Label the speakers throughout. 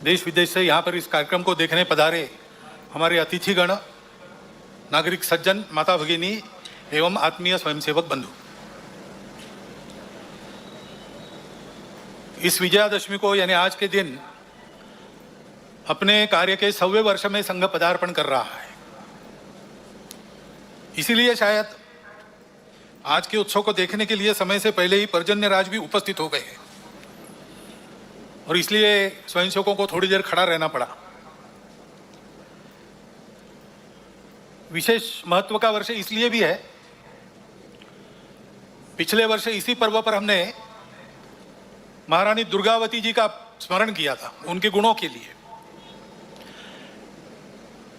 Speaker 1: देश विदेश से यहाँ पर इस कार्यक्रम को देखने पधारे हमारे अतिथिगण, नागरिक सज्जन, माता भगिनी एवं आत्मीय स्वयंसेवक बंधु, इस विजयादशमी को यानी आज के दिन अपने कार्य के 100वें वर्ष में संघ पदार्पण कर रहा है। इसीलिए शायद आज के उत्सव को देखने के लिए समय से पहले ही पर्जन्यराज भी उपस्थित हो गए हैं और इसलिए स्वयंसेवकों को थोड़ी देर खड़ा रहना पड़ा। विशेष महत्व का वर्ष इसलिए भी है, पिछले वर्ष इसी पर्व पर हमने महारानी दुर्गावती जी का स्मरण किया था, उनके गुणों के लिए।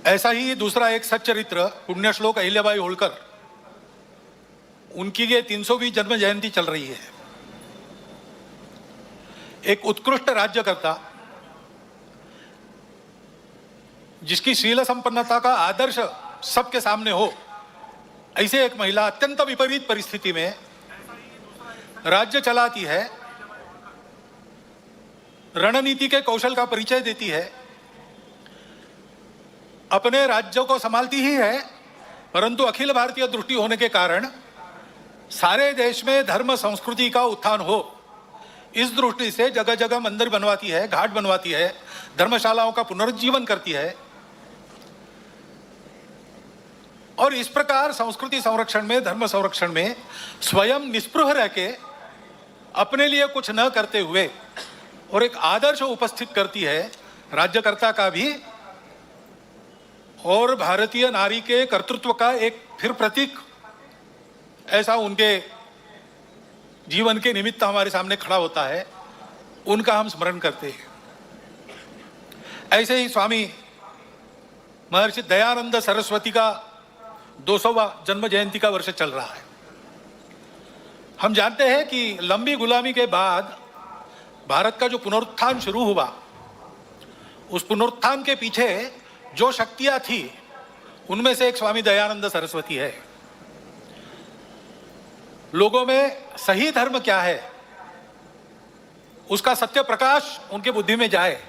Speaker 1: ऐसा ही दूसरा एक सच्चरित्र पुण्यश्लोक अहिल्याबाई होलकर, उनकी ये 300वीं जन्म जयंती चल रही है। एक उत्कृष्ट राज्यकर्ता जिसकी शील संपन्नता का आदर्श सबके सामने हो, ऐसे एक महिला अत्यंत विपरीत परिस्थिति में राज्य चलाती है, रणनीति के कौशल का परिचय देती है, अपने राज्यों को संभालती ही है, परंतु अखिल भारतीय दृष्टि होने के कारण सारे देश में धर्म संस्कृति का उत्थान हो, इस दृष्टि से जगह जगह मंदिर बनवाती है, घाट बनवाती है, धर्मशालाओं का पुनरुज्जीवन करती है और इस प्रकार संस्कृति संरक्षण में, धर्म संरक्षण में स्वयं निस्पृह रह के अपने लिए कुछ न करते हुए और एक आदर्श उपस्थित करती है राज्यकर्ता का भी और भारतीय नारी के कर्तृत्व का एक फिर प्रतीक ऐसा उनके जीवन के निमित्त हमारे सामने खड़ा होता है, उनका हम स्मरण करते हैं। ऐसे ही स्वामी महर्षि दयानंद सरस्वती का 200वां जन्म जयंती का वर्ष चल रहा है। हम जानते हैं कि लंबी गुलामी के बाद भारत का जो पुनरुत्थान शुरू हुआ, उस पुनरुत्थान के पीछे जो शक्तियां थी, उनमें से एक स्वामी दयानंद सरस्वती है। लोगों में सही धर्म क्या है, उसका सत्य प्रकाश उनके बुद्धि में जाए,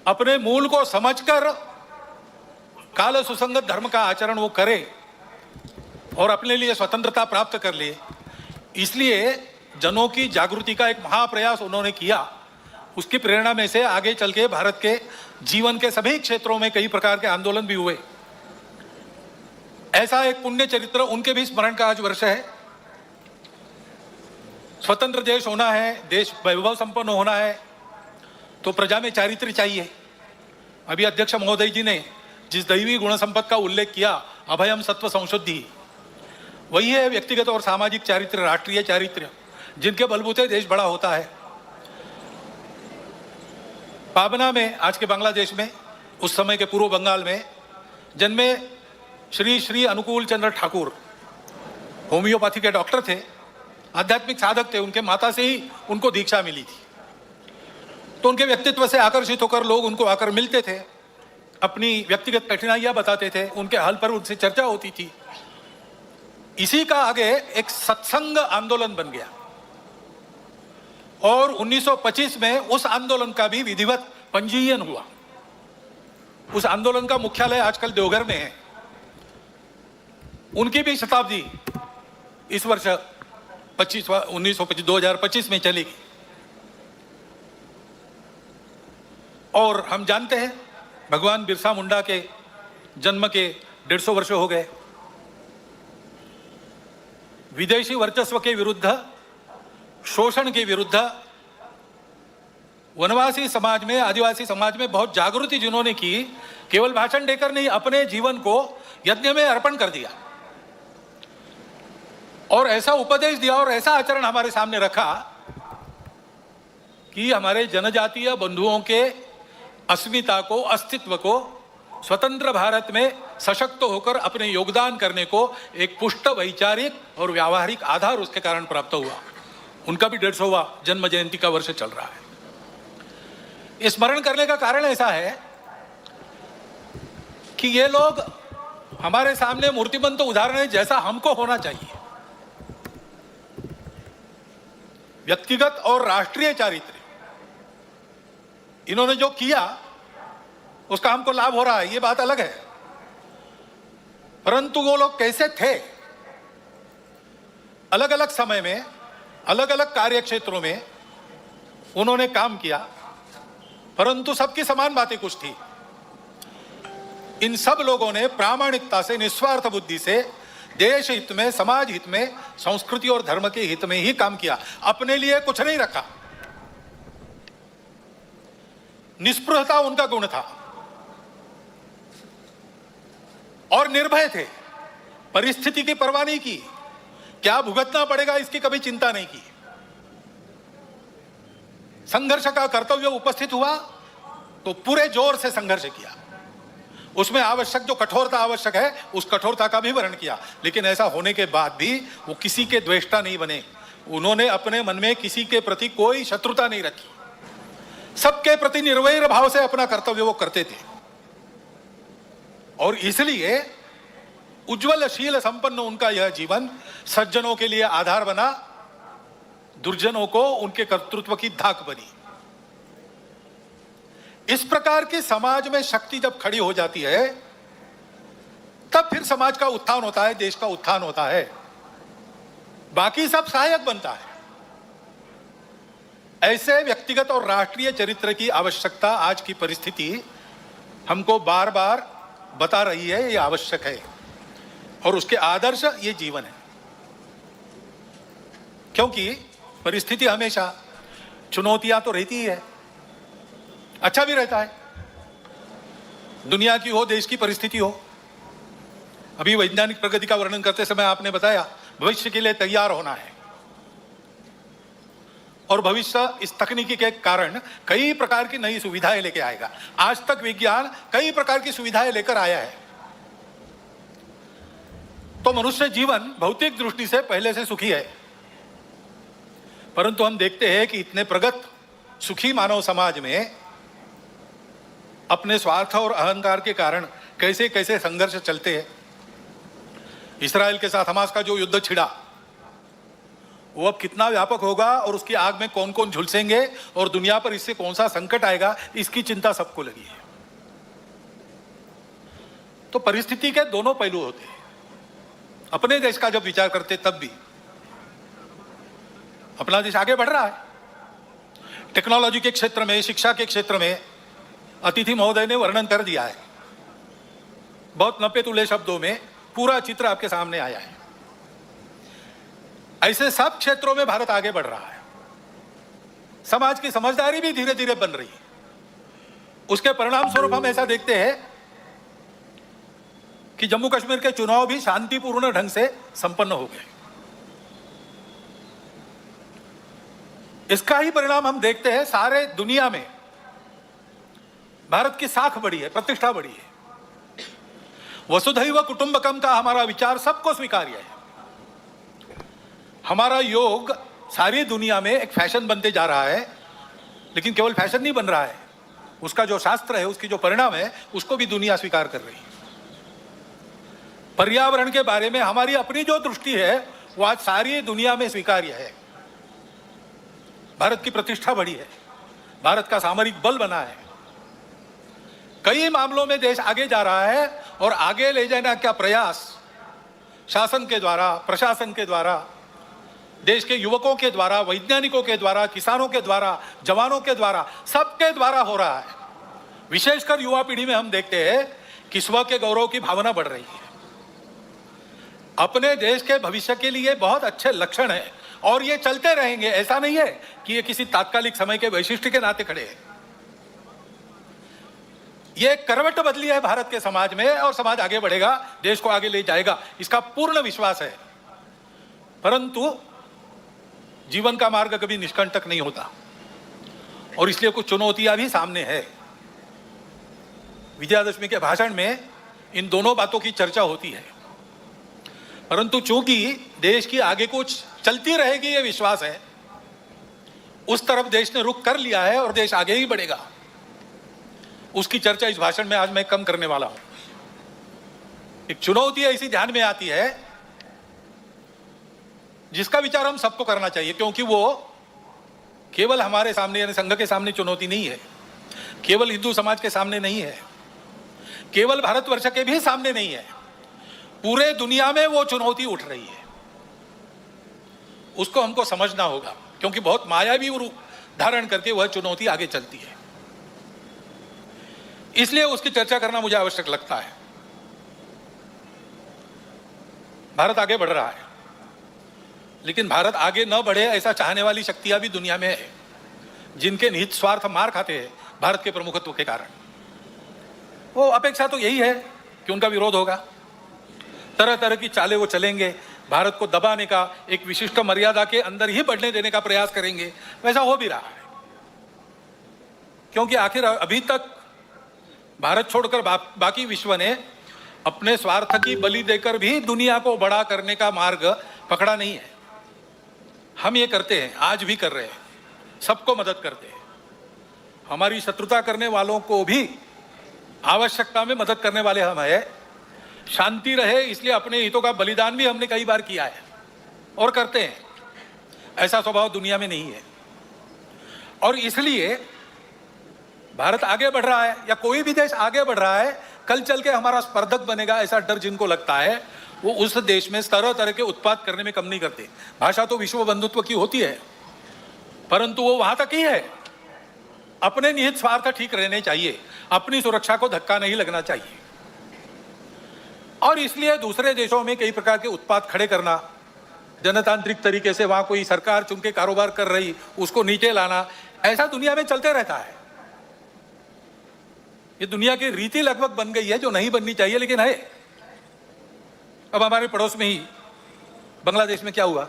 Speaker 1: अपने मूल को समझकर काल सुसंगत धर्म का आचरण वो करे और अपने लिए स्वतंत्रता प्राप्त कर ले। इसलिए जनों की जागृति का एक महाप्रयास उन्होंने किया। उसकी प्रेरणा में से आगे चल के भारत के जीवन के सभी क्षेत्रों में कई प्रकार के आंदोलन भी हुए। ऐसा एक पुण्य चरित्र, उनके भी स्मरण का आज वर्ष है। स्वतंत्र देश होना है, देश वैभव संपन्न होना है, तो प्रजा में चारित्र्य चाहिए। अभी अध्यक्ष महोदय जी ने जिस दैवी गुण संपद का उल्लेख किया, अभयम सत्व संशुद्धि, वही है व्यक्तिगत और सामाजिक चारित्र्य, राष्ट्रीय चारित्र्य, जिनके बलबूते देश बड़ा होता है। पाबना में, आज के बांग्लादेश में, उस समय के पूर्व बंगाल में जन्मे श्री श्री अनुकूल चंद्र ठाकुर होम्योपैथी के डॉक्टर थे, आध्यात्मिक साधक थे। उनके माता से ही उनको दीक्षा मिली थी, तो उनके व्यक्तित्व से आकर्षित होकर लोग उनको आकर मिलते थे, अपनी व्यक्तिगत कठिनाइयां बताते थे, उनके हल पर उनसे चर्चा होती थी। इसी का आगे एक सत्संग आंदोलन बन गया और 1925 में उस आंदोलन का भी विधिवत पंजीयन हुआ। उस आंदोलन का मुख्यालय आजकल देवघर में है। उनकी भी शताब्दी इस वर्ष 2025 में चलेगी और हम जानते हैं भगवान बिरसा मुंडा के जन्म के 150 वर्ष हो गए। विदेशी वर्चस्व के विरुद्ध, शोषण के विरुद्ध वनवासी समाज में, आदिवासी समाज में बहुत जागृति जिन्होंने की, केवल भाषण देकर नहीं, अपने जीवन को यज्ञ में अर्पण कर दिया और ऐसा उपदेश दिया और ऐसा आचरण हमारे सामने रखा कि हमारे जनजातीय बंधुओं के अस्मिता को, अस्तित्व को, स्वतंत्र भारत में सशक्त होकर अपने योगदान करने को एक पुष्ट वैचारिक और व्यावहारिक आधार उसके कारण प्राप्त हुआ। उनका भी 150वां जन्म जयंती का वर्ष चल रहा है। स्मरण करने का कारण ऐसा है कि ये लोग हमारे सामने मूर्तिमंत उदाहरण है जैसा हमको होना चाहिए। व्यक्तिगत और राष्ट्रीय चारित्र्य इन्होंने जो किया उसका हमको लाभ हो रहा है, ये बात अलग है। परंतु वो लोग कैसे थे, अलग अलग समय में अलग अलग कार्य क्षेत्रों में उन्होंने काम किया, परंतु सबकी समान बातें कुछ थी। इन सब लोगों ने प्रामाणिकता से, निस्वार्थ बुद्धि से देश हित में, समाज हित में, संस्कृति और धर्म के हित में ही काम किया, अपने लिए कुछ नहीं रखा। निस्पृहता उनका गुण था और निर्भय थे, परिस्थिति की परवाह नहीं की, क्या भुगतना पड़ेगा इसकी कभी चिंता नहीं की। संघर्ष का कर्तव्य उपस्थित हुआ तो पूरे जोर से संघर्ष किया, उसमें आवश्यक जो कठोरता आवश्यक है उस कठोरता का भी वर्ण किया। लेकिन ऐसा होने के बाद भी वो किसी के द्वेष्टा नहीं बने, उन्होंने अपने मन में किसी के प्रति कोई शत्रुता नहीं रखी, सबके प्रति निर्वैर भाव से अपना कर्तव्य वो करते थे। और इसलिए उज्ज्वलशील संपन्न उनका यह जीवन सज्जनों के लिए आधार बना, दुर्जनों को उनके कर्तृत्व की धाक बनी। इस प्रकार की समाज में शक्ति जब खड़ी हो जाती है तब फिर समाज का उत्थान होता है, देश का उत्थान होता है, बाकी सब सहायक बनता है। ऐसे व्यक्तिगत और राष्ट्रीय चरित्र की आवश्यकता आज की परिस्थिति हमको बार बार बता रही है, ये आवश्यक है और उसके आदर्श ये जीवन है। क्योंकि परिस्थिति हमेशा चुनौतियां तो रहती ही है, अच्छा भी रहता है, दुनिया की हो, देश की परिस्थिति हो। अभी वैज्ञानिक प्रगति का वर्णन करते समय आपने बताया भविष्य के लिए तैयार होना है, और भविष्य इस तकनीकी के कारण कई प्रकार की नई सुविधाएं लेके आएगा। आज तक विज्ञान कई प्रकार की सुविधाएं लेकर आया है, तो मनुष्य जीवन भौतिक दृष्टि से पहले से सुखी है। परंतु हम देखते हैं कि इतने प्रगत सुखी मानव समाज में अपने स्वार्थ और अहंकार के कारण कैसे कैसे संघर्ष चलते हैं। इस्राएल के साथ हमास का जो युद्ध छिड़ा वो अब कितना व्यापक होगा और उसकी आग में कौन कौन झुलसेंगे और दुनिया पर इससे कौन सा संकट आएगा, इसकी चिंता सबको लगी है। तो परिस्थिति के दोनों पहलू होते हैं। अपने देश का जब विचार करते तब भी अपना देश आगे बढ़ रहा है, टेक्नोलॉजी के क्षेत्र में, शिक्षा के क्षेत्र में। अतिथि महोदय ने वर्णन कर दिया है, बहुत नपे तुले शब्दों में पूरा चित्र आपके सामने आया है। ऐसे सब क्षेत्रों में भारत आगे बढ़ रहा है, समाज की समझदारी भी धीरे धीरे बन रही है। उसके परिणाम स्वरूप हम ऐसा देखते हैं कि जम्मू कश्मीर के चुनाव भी शांतिपूर्ण ढंग से संपन्न हो गए। इसका ही परिणाम हम देखते हैं सारे दुनिया में भारत की साख बढ़ी है, प्रतिष्ठा बढ़ी है। वसुधैव कुटुंबकम का हमारा विचार सबको स्वीकार्य है। हमारा योग सारी दुनिया में एक फैशन बनते जा रहा है, लेकिन केवल फैशन नहीं बन रहा है, उसका जो शास्त्र है, उसकी जो परिणाम है, उसको भी दुनिया स्वीकार कर रही है। पर्यावरण के बारे में हमारी अपनी जो दृष्टि है वो आज सारी दुनिया में स्वीकार्य है। भारत की प्रतिष्ठा बढ़ी है, भारत का सामरिक बल बना है, कई मामलों में देश आगे जा रहा है। और आगे ले जाने का प्रयास शासन के द्वारा, प्रशासन के द्वारा, देश के युवकों के द्वारा, वैज्ञानिकों के द्वारा, किसानों के द्वारा, जवानों के द्वारा, सबके द्वारा हो रहा है। विशेषकर युवा पीढ़ी में हम देखते हैं कि स्व के गौरव की भावना बढ़ रही है। अपने देश के भविष्य के लिए बहुत अच्छे लक्षण हैं और ये चलते रहेंगे। ऐसा नहीं है कि ये किसी तात्कालिक समय के वैशिष्ट्य के नाते खड़े हैं। ये करवट बदली है भारत के समाज में और समाज आगे बढ़ेगा, देश को आगे ले जाएगा, इसका पूर्ण विश्वास है। परंतु जीवन का मार्ग कभी निष्कंटक नहीं होता और इसलिए कुछ चुनौतियां भी सामने है। विजयादशमी के भाषण में इन दोनों बातों की चर्चा होती है, परंतु चूंकि देश की आगे कुछ चलती रहेगी ये विश्वास है, उस तरफ देश ने रुख कर लिया है और देश आगे ही बढ़ेगा। उसकी चर्चा इस भाषण में आज मैं कम करने वाला हूं। एक चुनौती ऐसी ध्यान में आती है जिसका विचार हम सबको करना चाहिए, क्योंकि वो केवल हमारे सामने यानी संघ के सामने चुनौती नहीं है, केवल हिंदू समाज के सामने नहीं है, केवल भारतवर्ष के भी सामने नहीं है, पूरे दुनिया में वो चुनौती उठ रही है। उसको हमको समझना होगा, क्योंकि बहुत मायावी रूप धारण करके वह चुनौती आगे चलती है। इसलिए उसकी चर्चा करना मुझे आवश्यक लगता है। भारत आगे बढ़ रहा है, लेकिन भारत आगे न बढ़े ऐसा चाहने वाली शक्तियां भी दुनिया में है, जिनके निहित स्वार्थ मार खाते हैं भारत के प्रमुखत्व के कारण। वो अपेक्षा तो यही है कि उनका विरोध होगा, तरह तरह की चालें वो चलेंगे, भारत को दबाने का, एक विशिष्ट मर्यादा के अंदर ही बढ़ने देने का प्रयास करेंगे। वैसा हो भी रहा है, क्योंकि आखिर अभी तक भारत छोड़कर बाकी विश्व ने अपने स्वार्थ की बलि देकर भी दुनिया को बड़ा करने का मार्ग पकड़ा नहीं है। हम ये करते हैं, आज भी कर रहे हैं, सबको मदद करते हैं। हमारी शत्रुता करने वालों को भी आवश्यकता में मदद करने वाले हम हैं। शांति रहे इसलिए अपने हितों का बलिदान भी हमने कई बार किया है और करते हैं। ऐसा स्वभाव दुनिया में नहीं है, और इसलिए भारत आगे बढ़ रहा है या कोई भी देश आगे बढ़ रहा है, कल चल के हमारा स्पर्धक बनेगा ऐसा डर जिनको लगता है, वो उस देश में तरह तरह के उत्पाद करने में कम नहीं करते। भाषा तो विश्व बंधुत्व की होती है, परंतु वो वहां तक ही है। अपने निहित स्वार्थ ठीक रहने चाहिए, अपनी सुरक्षा को धक्का नहीं लगना चाहिए। और इसलिए दूसरे देशों में कई प्रकार के उत्पाद खड़े करना, जनतांत्रिक तरीके से वहां कोई सरकार चुन के कारोबार कर रही, उसको नीचे लाना, ऐसा दुनिया में चलते रहता है। ये दुनिया की रीति लगभग बन गई है, जो नहीं बननी चाहिए लेकिन है। अब हमारे पड़ोस में ही बांग्लादेश में क्या हुआ,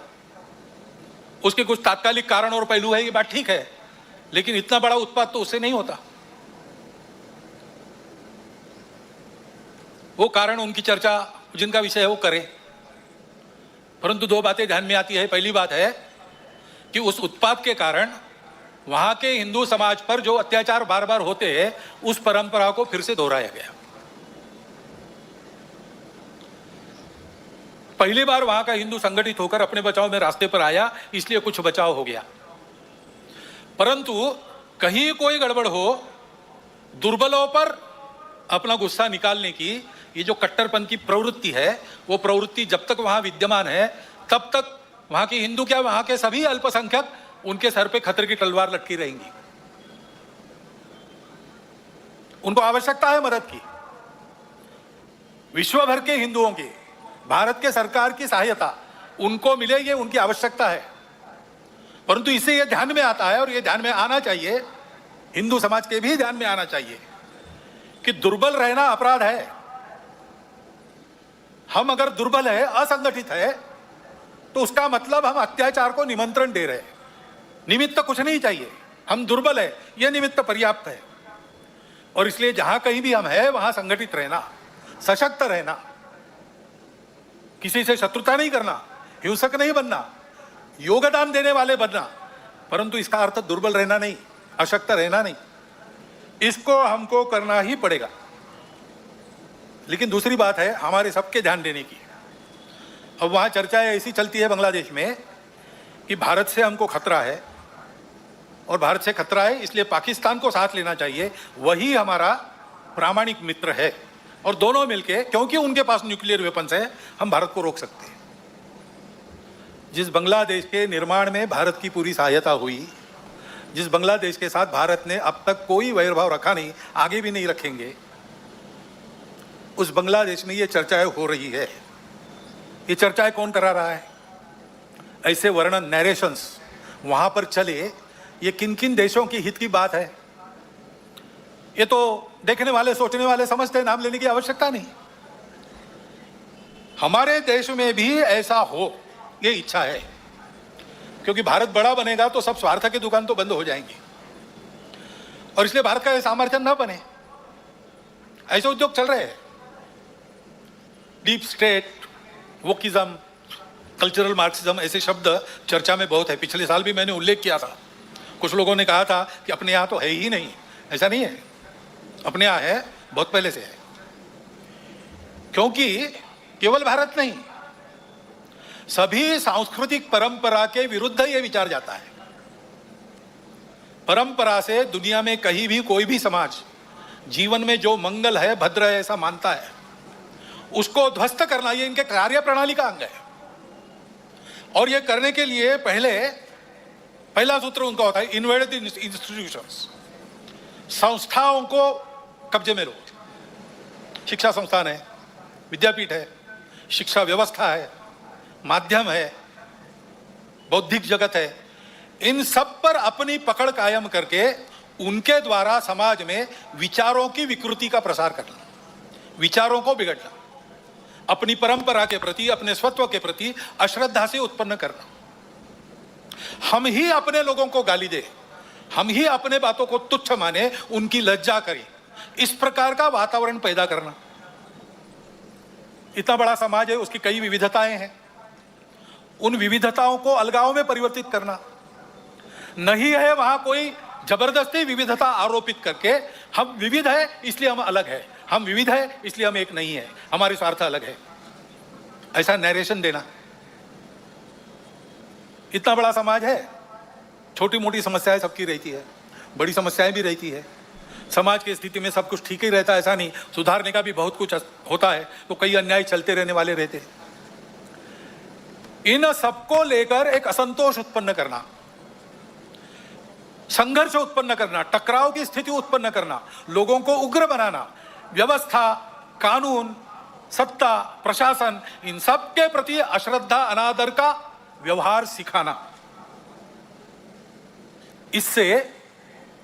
Speaker 1: उसके कुछ तात्कालिक कारण और पहलू है, ये बात ठीक है, लेकिन इतना बड़ा उत्पाद तो उससे नहीं होता। वो कारण, उनकी चर्चा जिनका विषय है वो करे, परंतु दो बातें ध्यान में आती है। पहली बात है कि उस उत्पाद के कारण वहां के हिंदू समाज पर जो अत्याचार बार बार होते हैं, उस परंपरा को फिर से दोहराया गया। पहली बार वहां का हिंदू संगठित होकर अपने बचाव में रास्ते पर आया, इसलिए कुछ बचाव हो गया। परंतु कहीं कोई गड़बड़ हो, दुर्बलों पर अपना गुस्सा निकालने की ये जो कट्टरपन की प्रवृत्ति है, वो प्रवृत्ति जब तक वहां विद्यमान है, तब तक वहां के हिंदू क्या, वहां के सभी अल्पसंख्यक, उनके सर पे खतरे की तलवार लटकी रहेंगी। उनको आवश्यकता है मदद की, विश्व भर के हिंदुओं की, भारत के सरकार की सहायता उनको मिले, ये उनकी आवश्यकता है। परंतु इससे ये ध्यान में आता है, और ये ध्यान में आना चाहिए, हिंदू समाज के भी ध्यान में आना चाहिए कि दुर्बल रहना अपराध है। हम अगर दुर्बल है, असंगठित है, तो उसका मतलब हम अत्याचार को निमंत्रण दे रहे हैं। निमित्त कुछ नहीं चाहिए, हम दुर्बल है, यह निमित्त पर्याप्त है। और इसलिए जहां कहीं भी हम हैं, वहां संगठित रहना, सशक्त रहना, किसी से शत्रुता नहीं करना, हिंसक नहीं बनना, योगदान देने वाले बनना, परंतु इसका अर्थ दुर्बल रहना नहीं, अशक्त रहना नहीं। इसको हमको करना ही पड़ेगा। लेकिन दूसरी बात है हमारे सबके ध्यान देने की। अब वहां चर्चाएं ऐसी चलती है बांग्लादेश में कि भारत से हमको खतरा है, और भारत से खतरा है इसलिए पाकिस्तान को साथ लेना चाहिए, वही हमारा प्रामाणिक मित्र है, और दोनों मिलके, क्योंकि उनके पास न्यूक्लियर वेपन्स है, हम भारत को रोक सकते हैं। जिस बांग्लादेश के निर्माण में भारत की पूरी सहायता हुई, जिस बांग्लादेश के साथ भारत ने अब तक कोई वैरभाव रखा नहीं, आगे भी नहीं रखेंगे, उस बांग्लादेश में ये चर्चाएं हो रही है। ये चर्चाएं कौन करा रहा है? ऐसे वर्णन, नैरेशंस वहां पर चले, ये किन किन देशों की हित की बात है, ये तो देखने वाले, सोचने वाले समझते हैं, नाम लेने की आवश्यकता नहीं। हमारे देश में भी ऐसा हो, ये इच्छा है, क्योंकि भारत बड़ा बनेगा तो सब स्वार्थ की दुकान तो बंद हो जाएंगी, और इसलिए भारत का सामर्थ्य न बने, ऐसे उद्योग चल रहे हैं। Deep state, wokeism, cultural Marxism, ऐसे शब्द चर्चा में बहुत है। पिछले साल भी मैंने उल्लेख किया था। कुछ लोगों ने कहा था कि अपने यहाँ तो है ही नहीं। ऐसा नहीं है, अपने यहाँ है, बहुत पहले से है। क्योंकि केवल भारत नहीं, सभी सांस्कृतिक परंपरा के विरुद्ध ये विचार जाता है। परंपरा से दुनिया में कहीं भी कोई भी समाज जीवन में जो मंगल है, भद्र है ऐसा मानता है, उसको ध्वस्त करना ये इनके कार्य प्रणाली का अंग है। और ये करने के लिए पहला सूत्र उनका होता है इन्वेड द इंस्टीट्यूशंस, संस्थाओं को कब्जे में लो। शिक्षा संस्थान है, विद्यापीठ है, शिक्षा व्यवस्था है, माध्यम है, बौद्धिक जगत है, इन सब पर अपनी पकड़ कायम करके उनके द्वारा समाज में विचारों की विकृति का प्रसार करना, विचारों को बिगड़ना, अपनी परंपरा के प्रति, अपने स्वत्व के प्रति अश्रद्धा से उत्पन्न करना, हम ही अपने लोगों को गाली दे, हम ही अपने बातों को तुच्छ माने, उनकी लज्जा करें, इस प्रकार का वातावरण पैदा करना। इतना बड़ा समाज है, उसकी कई विविधताएं हैं, उन विविधताओं को अलगाव में परिवर्तित करना नहीं है। वहां कोई जबरदस्ती विविधता आरोपित करके हम विविध है इसलिए हम अलग है, हम विविध है इसलिए हम एक नहीं है, हमारे स्वार्थ अलग है, ऐसा नरेशन देना। इतना बड़ा समाज है, छोटी मोटी समस्याएं सबकी रहती है, बड़ी समस्याएं भी रहती है। समाज की स्थिति में सब कुछ ठीक ही रहता है ऐसा नहीं, सुधारने का भी बहुत कुछ होता है, तो कई अन्याय चलते रहने वाले रहते हैं। इन सबको लेकर एक असंतोष उत्पन्न करना, संघर्ष उत्पन्न करना, टकराव की स्थिति उत्पन्न करना, लोगों को उग्र बनाना, व्यवस्था, कानून, सत्ता, प्रशासन, इन सब के प्रति अश्रद्धा, अनादर का व्यवहार सिखाना, इससे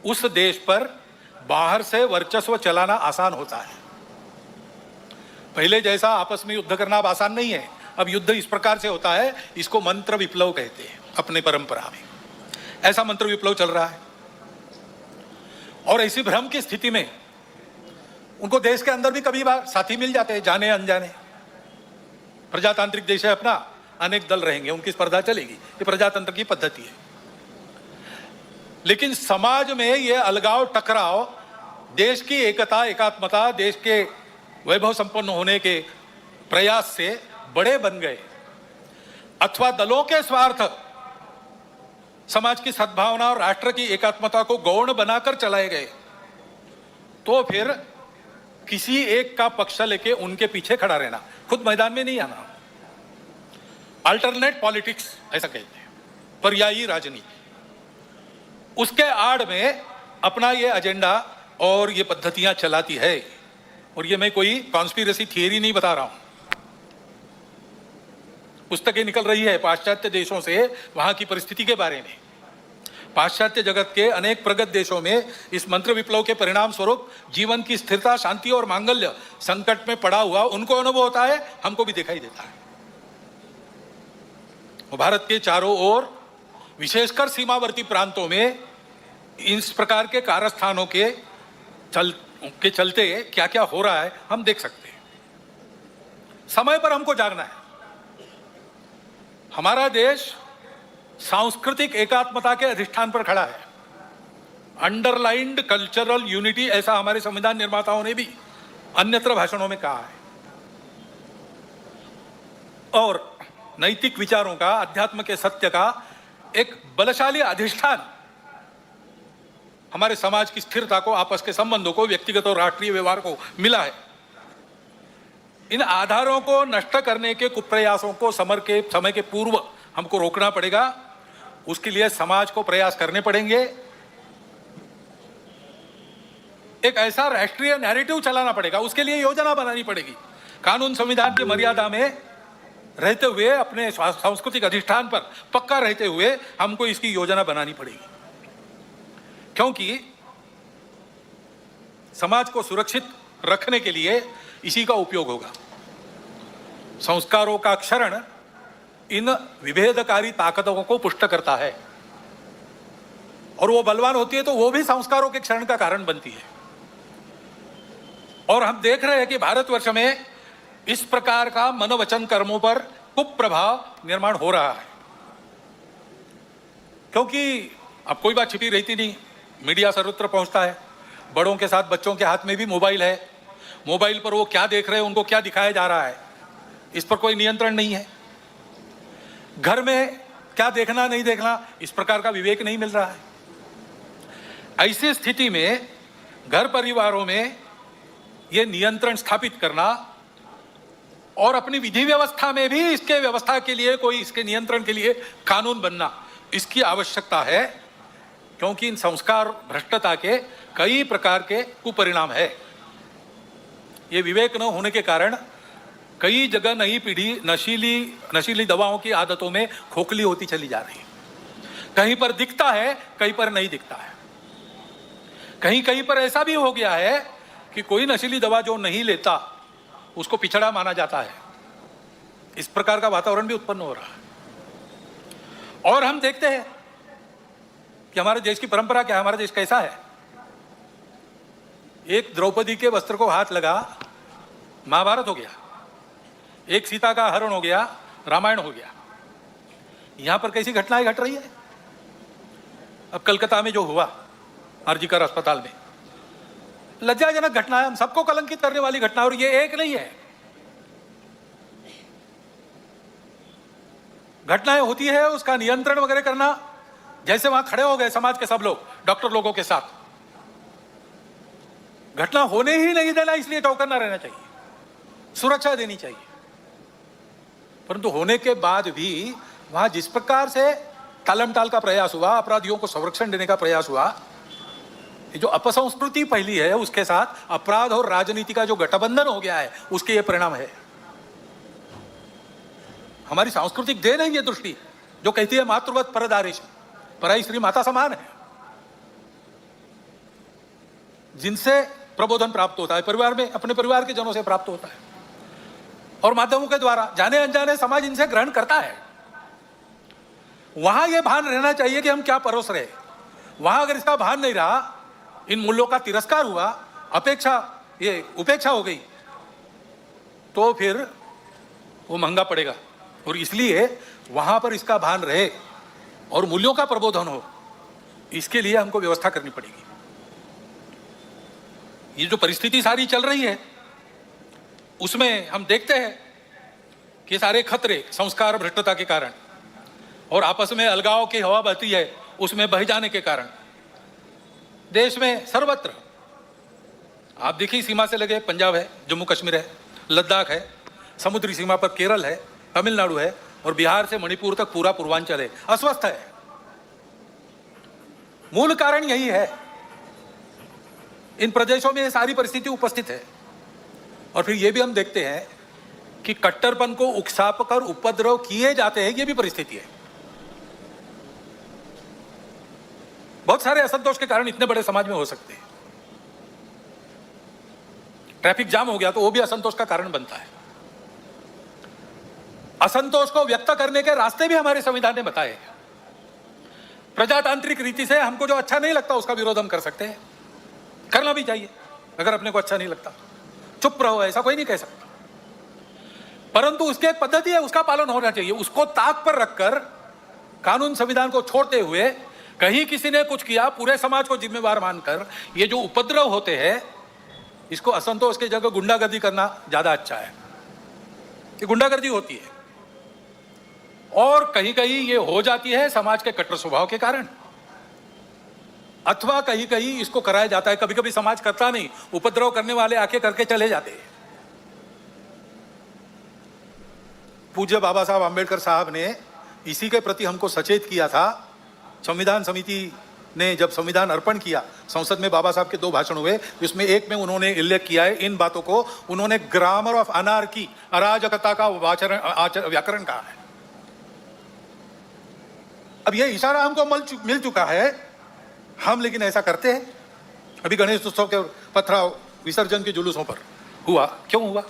Speaker 1: उस देश पर बाहर से वर्चस्व चलाना आसान होता है। पहले जैसा आपस में युद्ध करना अब आसान नहीं है। अब युद्ध इस प्रकार से होता है, इसको मंत्र विप्लव कहते हैं अपने परंपरा में। ऐसा मंत्र विप्लव चल रहा है और ऐसी भ्रम की स्थिति में उनको देश के अंदर भी कभी बार साथी मिल जाते हैं, जाने अनजाने। प्रजातांत्रिक देश है अपना, अनेक दल रहेंगे, उनकी स्पर्धा चलेगी, ये प्रजातंत्र की पद्धति है। लेकिन समाज में ये अलगाव, टकराव देश की एकता, एकात्मता, देश के वैभव संपन्न होने के प्रयास से बड़े बन गए, अथवा दलों के स्वार्थ समाज की सद्भावना और राष्ट्र की एकात्मता को गौण बनाकर चलाए गए, तो फिर किसी एक का पक्ष लेके उनके पीछे खड़ा रहना, खुद मैदान में नहीं आना। अल्टरनेट पॉलिटिक्स ऐसा कहते हैं, पर्यायी राजनीति, उसके आड़ में अपना ये एजेंडा और ये पद्धतियां चलाती है। और ये मैं कोई कॉन्स्पिरेसी थियरी नहीं बता रहा हूं, पुस्तकें निकल रही है पाश्चात्य देशों से वहां की परिस्थिति के बारे में। पाश्चात्य जगत के अनेक प्रगत देशों में इस मंत्र विप्लव के परिणाम स्वरूप जीवन की स्थिरता, शांति और मांगल्य संकट में पड़ा हुआ उनको अनुभव होता है, हमको भी दिखाई देता है। भारत के चारों ओर, विशेषकर सीमावर्ती प्रांतों में इस प्रकार के कारस्थानों के चलते क्या क्या हो रहा है हम देख सकते हैं। समय पर हमको जागना है। हमारा देश सांस्कृतिक एकात्मता के अधिष्ठान पर खड़ा है। अंडरलाइंड कल्चरल यूनिटी, ऐसा हमारे संविधान निर्माताओं ने भी अन्यत्र भाषणों में कहा है। और नैतिक विचारों का, अध्यात्म के सत्य का एक बलशाली अधिष्ठान हमारे समाज की स्थिरता को, आपस के संबंधों को, व्यक्तिगत और राष्ट्रीय व्यवहार को मिला है। इन आधारों को नष्ट करने के कुप्रयासों को समय के पूर्व हमको रोकना पड़ेगा। उसके लिए समाज को प्रयास करने पड़ेंगे। एक ऐसा राष्ट्रीय नैरेटिव चलाना पड़ेगा, उसके लिए योजना बनानी पड़ेगी। कानून संविधान की मर्यादा में रहते हुए, अपने सांस्कृतिक अधिष्ठान पर पक्का रहते हुए हमको इसकी योजना बनानी पड़ेगी, क्योंकि समाज को सुरक्षित रखने के लिए इसी का उपयोग होगा। संस्कारों का क्षरण इन विभेदकारी ताकतों को पुष्ट करता है, और वो बलवान होती है तो वो भी संस्कारों के क्षरण का कारण बनती है। और हम देख रहे हैं कि भारतवर्ष में इस प्रकार का मनोवचन कर्मों पर कुप्रभाव निर्माण हो रहा है, क्योंकि अब कोई बात छिपी रहती नहीं, मीडिया सर्वत्र पहुंचता है। बड़ों के साथ बच्चों के हाथ में भी मोबाइल है। मोबाइल पर वो क्या देख रहे हैं, उनको क्या दिखाया जा रहा है, इस पर कोई नियंत्रण नहीं है। घर में क्या देखना नहीं देखना, इस प्रकार का विवेक नहीं मिल रहा है। ऐसी स्थिति में घर परिवारों में ये नियंत्रण स्थापित करना और अपनी विधि व्यवस्था में भी इसके व्यवस्था के लिए कोई इसके नियंत्रण के लिए कानून बनना, इसकी आवश्यकता है, क्योंकि इन संस्कार भ्रष्टता के कई प्रकार के कुपरिणाम है। ये विवेक न होने के कारण कई जगह नई पीढ़ी नशीली दवाओं की आदतों में खोखली होती चली जा रही है। कहीं पर दिखता है, कहीं पर नहीं दिखता है। कहीं पर ऐसा भी हो गया है कि कोई नशीली दवा जो नहीं लेता उसको पिछड़ा माना जाता है। इस प्रकार का वातावरण भी उत्पन्न हो रहा है। और हम देखते हैं कि हमारे देश की परंपरा क्या है, हमारा देश कैसा है। एक द्रौपदी के वस्त्र को हाथ लगा, महाभारत हो गया। एक सीता का हरण हो गया, रामायण हो गया। यहां पर कैसी घटनाएं घट रही है। अब कलकत्ता में जो हुआ आरजीकर अस्पताल में, लज्जाजनक घटना है, हम सबको कलंकित करने वाली घटना। और ये एक नहीं है, घटनाएं होती है, उसका नियंत्रण वगैरह करना। जैसे वहां खड़े हो गए समाज के सब लोग डॉक्टर लोगों के साथ, घटना होने ही नहीं देना, इसलिए टोकन ना रहना चाहिए, सुरक्षा देनी चाहिए। परंतु होने के बाद भी वहां जिस प्रकार से टालमटाल का प्रयास हुआ, अपराधियों को संरक्षण देने का प्रयास हुआ, ये जो अपसंस्कृति फैली है उसके साथ अपराध और राजनीति का जो गठबंधन हो गया है, उसके ये परिणाम है। हमारी सांस्कृतिक देन है ये दृष्टि जो कहती है मातृवत परदारेश, पराई स्त्री माता समान है, जिनसे प्रबोधन प्राप्त होता है परिवार में, अपने परिवार के जनों से प्राप्त होता है और माध्यमों के द्वारा जाने अनजाने समाज इनसे ग्रहण करता है। वहां यह भान रहना चाहिए कि हम क्या परोस रहे। वहां अगर इसका भान नहीं रहा, इन मूल्यों का तिरस्कार हुआ, उपेक्षा हो गई, तो फिर वो महंगा पड़ेगा। और इसलिए वहां पर इसका भान रहे और मूल्यों का प्रबोधन हो, इसके लिए हमको व्यवस्था करनी पड़ेगी। ये जो परिस्थिति सारी चल रही है उसमें हम देखते हैं कि सारे खतरे संस्कार भ्रष्टता के कारण और आपस में अलगाव की हवा बहती है, उसमें बह जाने के कारण देश में सर्वत्र आप देखिए, सीमा से लगे पंजाब है, जम्मू कश्मीर है, लद्दाख है, समुद्री सीमा पर केरल है, तमिलनाडु है और बिहार से मणिपुर तक पूरा पूर्वांचल है, अस्वस्थ है। मूल कारण यही है, इन प्रदेशों में ये सारी परिस्थिति उपस्थित है। और फिर ये भी हम देखते हैं कि कट्टरपन को उकसाकर उपद्रव किए जाते हैं, ये भी परिस्थिति है। बहुत सारे असंतोष के कारण इतने बड़े समाज में हो सकते हैं। ट्रैफिक जाम हो गया तो वो भी असंतोष का कारण बनता है। असंतोष को व्यक्त करने के रास्ते भी हमारे संविधान ने बताए हैं। प्रजातांत्रिक रीति से हमको जो अच्छा नहीं लगता उसका विरोध हम कर सकते हैं, करना भी चाहिए। अगर अपने को अच्छा नहीं लगता चुप रहो, ऐसा कोई नहीं कह सकता, परंतु उसकी एक पद्धति है, उसका पालन होना चाहिए। उसको ताक पर रखकर कानून संविधान को छोड़ते हुए कहीं किसी ने कुछ किया, पूरे समाज को जिम्मेवार मानकर ये जो उपद्रव होते हैं, इसको असंतोष की जगह गुंडागर्दी करना ज्यादा अच्छा है। ये गुंडागर्दी होती है और कहीं कहीं ये हो जाती है समाज के कट्टर स्वभाव के कारण, अथवा कहीं कहीं इसको कराया जाता है। कभी कभी समाज करता नहीं, उपद्रव करने वाले आके करके चले जाते हैं। पूज्य बाबा साहब आंबेडकर साहब ने इसी के प्रति हमको सचेत किया था। संविधान समिति ने जब संविधान अर्पण किया, संसद में बाबा साहब के 2 भाषण हुए, इसमें एक में उन्होंने उल्लेख किया है इन बातों को, उन्होंने ग्रामर ऑफ अनार्की, अराजकता का व्याकरण कहा है। अब यह इशारा हमको मिल चुका है, हम लेकिन ऐसा करते हैं। अभी गणेश उत्सव के पथराव विसर्जन के जुलूसों पर हुआ, क्यों हुआ?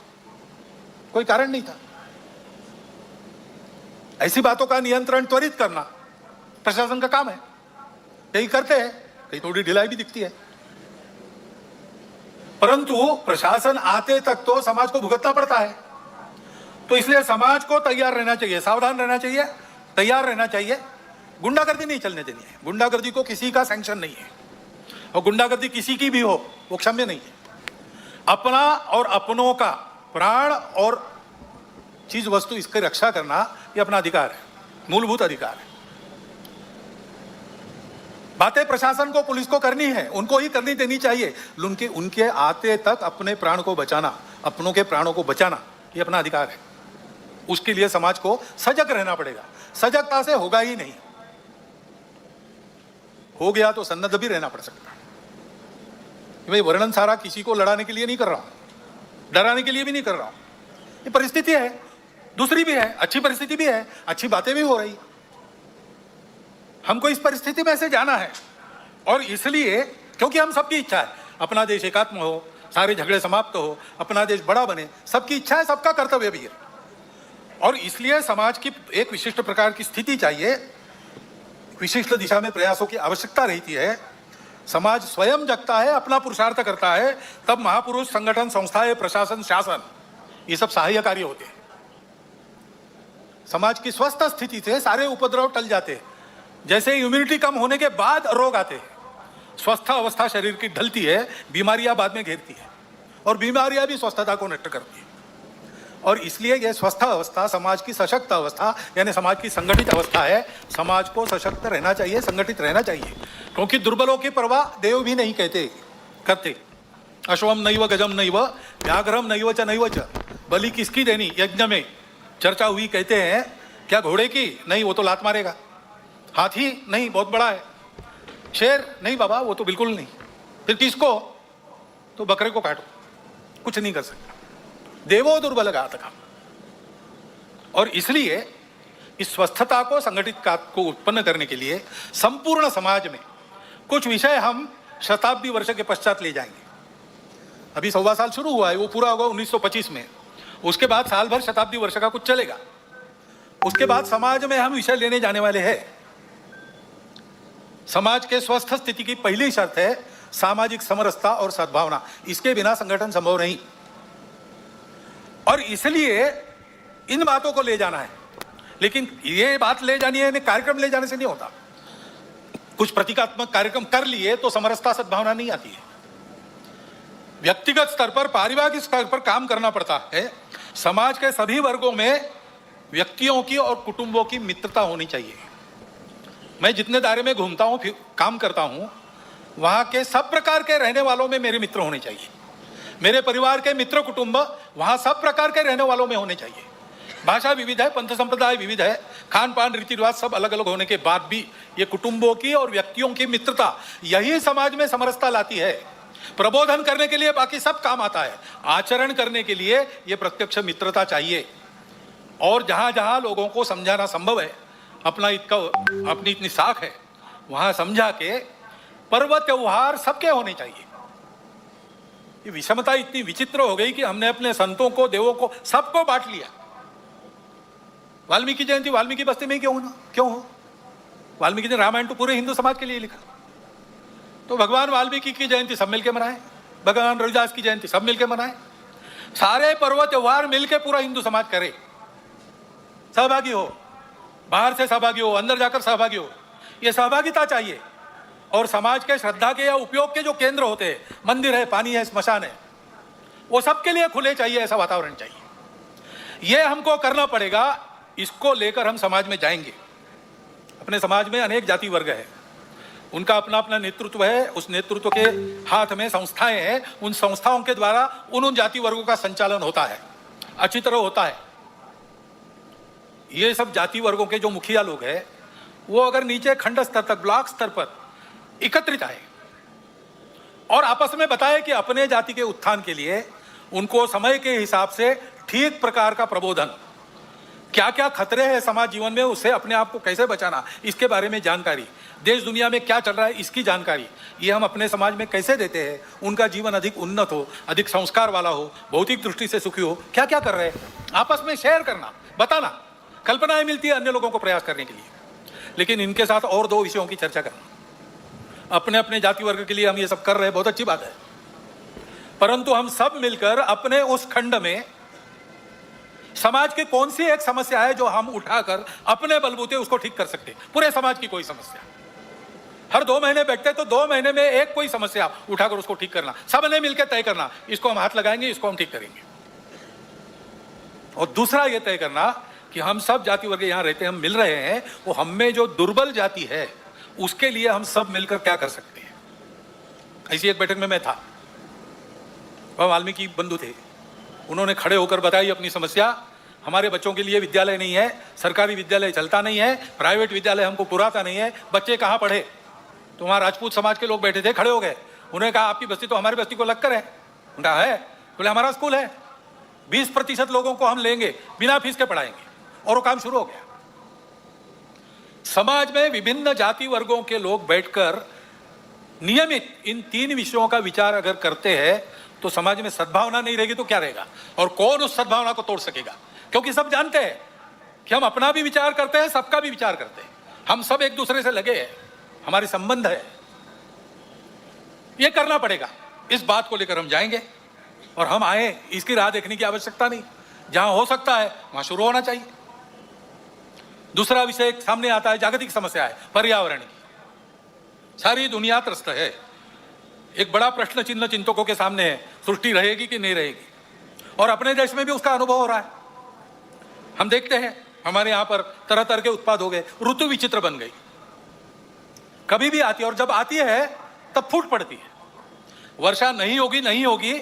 Speaker 1: कोई कारण नहीं था। ऐसी बातों का नियंत्रण त्वरित करना प्रशासन का काम है। कहीं करते हैं, कहीं थोड़ी ढिलाई भी दिखती है, परंतु प्रशासन आते तक तो समाज को भुगतना पड़ता है। तो इसलिए समाज को तैयार रहना चाहिए, सावधान रहना चाहिए, तैयार रहना चाहिए। गुंडागर्दी नहीं चलने देनी है। गुंडागर्दी को किसी का सैंक्शन नहीं है और गुंडागर्दी किसी की भी हो वो क्षम्य नहीं है। अपना और अपनों का प्राण और चीज वस्तु इसकी रक्षा करना ये अपना अधिकार है, मूलभूत अधिकार है। बातें प्रशासन को, पुलिस को करनी है, उनको ही करनी देनी चाहिए। उनके आते तक अपने प्राण को बचाना, अपनों के प्राणों को बचाना, ये अपना अधिकार है। उसके लिए समाज को सजग रहना पड़ेगा। सजगता से होगा ही नहीं, हो गया तो सन्नद्ध भी रहना पड़ सकता है। भाई वर्णन सारा किसी को लड़ाने के लिए नहीं कर रहा हूं, डराने के लिए भी नहीं कर रहा हूं। ये परिस्थिति है, दूसरी भी है, अच्छी परिस्थिति भी है, अच्छी बातें भी हो रही। हमको इस परिस्थिति में से जाना है, और इसलिए क्योंकि हम सबकी इच्छा है अपना देश एकात्म हो, सारे झगड़े समाप्त हो, अपना देश बड़ा बने, सबकी इच्छा है, सबका कर्तव्य भी है। और इसलिए समाज की एक विशिष्ट प्रकार की स्थिति चाहिए, विशिष्ट दिशा में प्रयासों की आवश्यकता रहती है। समाज स्वयं जगता है, अपना पुरुषार्थ करता है, तब महापुरुष, संगठन, संस्थाएं, प्रशासन, शासन, ये सब सहायकारी होते हैं। समाज की स्वस्थ स्थिति से सारे उपद्रव टल जाते हैं। जैसे इम्यूनिटी कम होने के बाद रोग आते हैं, स्वस्थ अवस्था शरीर की ढलती है, बीमारियां बाद में घेरती है, और बीमारियां भी स्वस्थता को नष्ट करती है। और इसलिए यह स्वस्थ अवस्था समाज की सशक्त अवस्था, यानी समाज की संगठित अवस्था है। समाज को सशक्त रहना चाहिए, संगठित रहना चाहिए, क्योंकि दुर्बलों की परवाह देव भी नहीं करते। अश्वम नैव गजम नैव व्याघ्रम नैव च नैव च, बलि किसकी देनी यज्ञ में चर्चा हुई, कहते हैं क्या घोड़े की? नहीं, वो तो लात मारेगा। हाथी? नहीं, बहुत बड़ा है। शेर? नहीं बाबा, वो तो बिल्कुल नहीं। फिर किसको? तो बकरे को काटो, कुछ नहीं कर सकता। देवो दुर्बल घातकम। और इसलिए इस स्वस्थता को, संगठित को उत्पन्न करने के लिए संपूर्ण समाज में कुछ विषय हम शताब्दी वर्ष के पश्चात ले जाएंगे। अभी 1.25 साल शुरू हुआ है, वो पूरा होगा 1925 में। उसके बाद साल भर शताब्दी वर्ष का कुछ चलेगा। उसके बाद समाज में हम विषय लेने जाने वाले हैं। समाज के स्वस्थ स्थिति की पहली शर्त है सामाजिक समरसता और सद्भावना। इसके बिना संगठन संभव नहीं। और इसलिए इन बातों को ले जाना है। लेकिन ये बात ले जानी है, कार्यक्रम ले जाने से नहीं होता। कुछ प्रतीकात्मक कार्यक्रम कर लिए तो समरसता सद्भावना नहीं आती है। व्यक्तिगत स्तर पर, पारिवारिक स्तर पर काम करना पड़ता है। समाज के सभी वर्गों में व्यक्तियों की और कुटुंबों की मित्रता होनी चाहिए। मैं जितने दायरे में घूमता हूं, फिर काम करता हूं, वहां के सब प्रकार के रहने वालों में मेरे मित्र होने चाहिए। मेरे परिवार के मित्र कुटुंब वहां सब प्रकार के रहने वालों में होने चाहिए। भाषा विविध है, पंथ संप्रदाय विविध है, खान पान रीति रिवाज सब अलग अलग होने के बाद भी ये कुटुंबों की और व्यक्तियों की मित्रता, यही समाज में समरसता लाती है। प्रबोधन करने के लिए बाकी सब काम आता है, आचरण करने के लिए ये प्रत्यक्ष मित्रता चाहिए। और जहां जहां लोगों को समझाना संभव है, अपनी इतनी साख है, वहां समझा के पर्व त्योहार सबके होने चाहिए। ये विषमता इतनी विचित्र हो गई कि हमने अपने संतों को, देवों को, सबको बांट लिया। वाल्मीकि जयंती वाल्मीकि बस्ती में क्यों हो? वाल्मीकि ने रामायण तो पूरे हिंदू समाज के लिए लिखा, तो भगवान वाल्मीकि की जयंती सब मिलके मनाए, भगवान रविदास की जयंती सब मिलके मनाए। सारे पर्व त्योहार मिलके पूरा हिंदू समाज करे, सहभागी हो, बाहर से सहभागी हो, अंदर जाकर सहभागी हो। ये सहभागिता चाहिए। और समाज के श्रद्धा के या उपयोग के जो केंद्र होते हैं, मंदिर है, पानी है, स्मशान है, वो सबके लिए खुले चाहिए, ऐसा वातावरण चाहिए। ये हमको करना पड़ेगा। इसको लेकर हम समाज में जाएंगे। अपने समाज में अनेक जाति वर्ग है, उनका अपना अपना नेतृत्व है। उस नेतृत्व के हाथ में संस्थाएं हैं। उन संस्थाओं के द्वारा उन जाति वर्गों का संचालन होता है, अच्छी तरह होता है। ये सब जाति वर्गों के जो मुखिया लोग हैं, वो अगर नीचे खंड स्तर तक, ब्लॉक स्तर पर एकत्रित आए और आपस में बताए कि अपने जाति के उत्थान के लिए उनको समय के हिसाब से ठीक प्रकार का प्रबोधन, क्या क्या खतरे हैं समाज जीवन में, उससे अपने आप को कैसे बचाना, इसके बारे में जानकारी, देश दुनिया में क्या चल रहा है इसकी जानकारी, ये हम अपने समाज में कैसे देते हैं। उनका जीवन अधिक उन्नत हो, अधिक संस्कार वाला हो, भौतिक दृष्टि से सुखी हो, क्या क्या कर रहे हैं, आपस में शेयर करना, बताना। कल्पनाएं मिलती है अन्य लोगों को प्रयास करने के लिए। लेकिन इनके साथ और 2 विषयों की चर्चा करना। अपने अपने जाति वर्ग के लिए हम ये सब कर रहे हैं, बहुत अच्छी बात है, परंतु हम सब मिलकर अपने उस खंड में समाज की कौन सी एक समस्या है जो हम उठाकर अपने बलबूते उसको ठीक कर सकते हैं। पूरे समाज की कोई समस्या, हर 2 महीने बैठते तो 2 महीने में एक कोई समस्या उठाकर उसको ठीक करना, सबने मिलकर तय करना, इसको हम हाथ लगाएंगे, इसको हम ठीक करेंगे। और दूसरा ये तय करना कि हम सब जाति वर्ग यहां रहते हैं, हम मिल रहे हैं, वो हम में जो दुर्बल जाति है उसके लिए हम सब मिलकर क्या कर सकते हैं। ऐसी एक बैठक में मैं था, वह वाल्मीकि बंधु थे, उन्होंने खड़े होकर बताई अपनी समस्या। हमारे बच्चों के लिए विद्यालय नहीं है, सरकारी विद्यालय चलता नहीं है, प्राइवेट विद्यालय हमको पुराता नहीं है, बच्चे कहाँ पढ़े। तो वहाँ राजपूत समाज के लोग बैठे थे, खड़े हो गए, उन्होंने कहा आपकी बस्ती तो हमारी बस्ती को लगकर है। उनका है, बोले हमारा स्कूल है, 20% लोगों को हम लेंगे, बिना फीस के पढ़ाएंगे, और वो काम शुरू हो गया। समाज में विभिन्न जाति वर्गों के लोग बैठकर नियमित इन 3 विषयों का विचार अगर करते हैं तो समाज में सद्भावना नहीं रहेगी तो क्या रहेगा, और कौन उस सद्भावना को तोड़ सकेगा। क्योंकि सब जानते हैं कि हम अपना भी विचार करते हैं, सबका भी विचार करते हैं, हम सब एक दूसरे से लगे हैं, हमारे संबंध है। ये करना पड़ेगा, इस बात को लेकर हम जाएंगे, और हम आए इसकी राह देखने की आवश्यकता नहीं, जहां हो सकता है वहां शुरू होना चाहिए। दूसरा विषय सामने आता है, जागतिक समस्या है, पर्यावरण की। सारी दुनिया त्रस्त है, एक बड़ा प्रश्न चिन्ह चिंतकों के सामने है, सृष्टि रहेगी कि नहीं रहेगी, और अपने देश में भी उसका अनुभव हो रहा है। हम देखते हैं हमारे यहां पर तरह तरह के उत्पाद हो गए, ऋतु विचित्र बन गई, कभी भी आती है, और जब आती है तब फूट पड़ती है। वर्षा नहीं होगी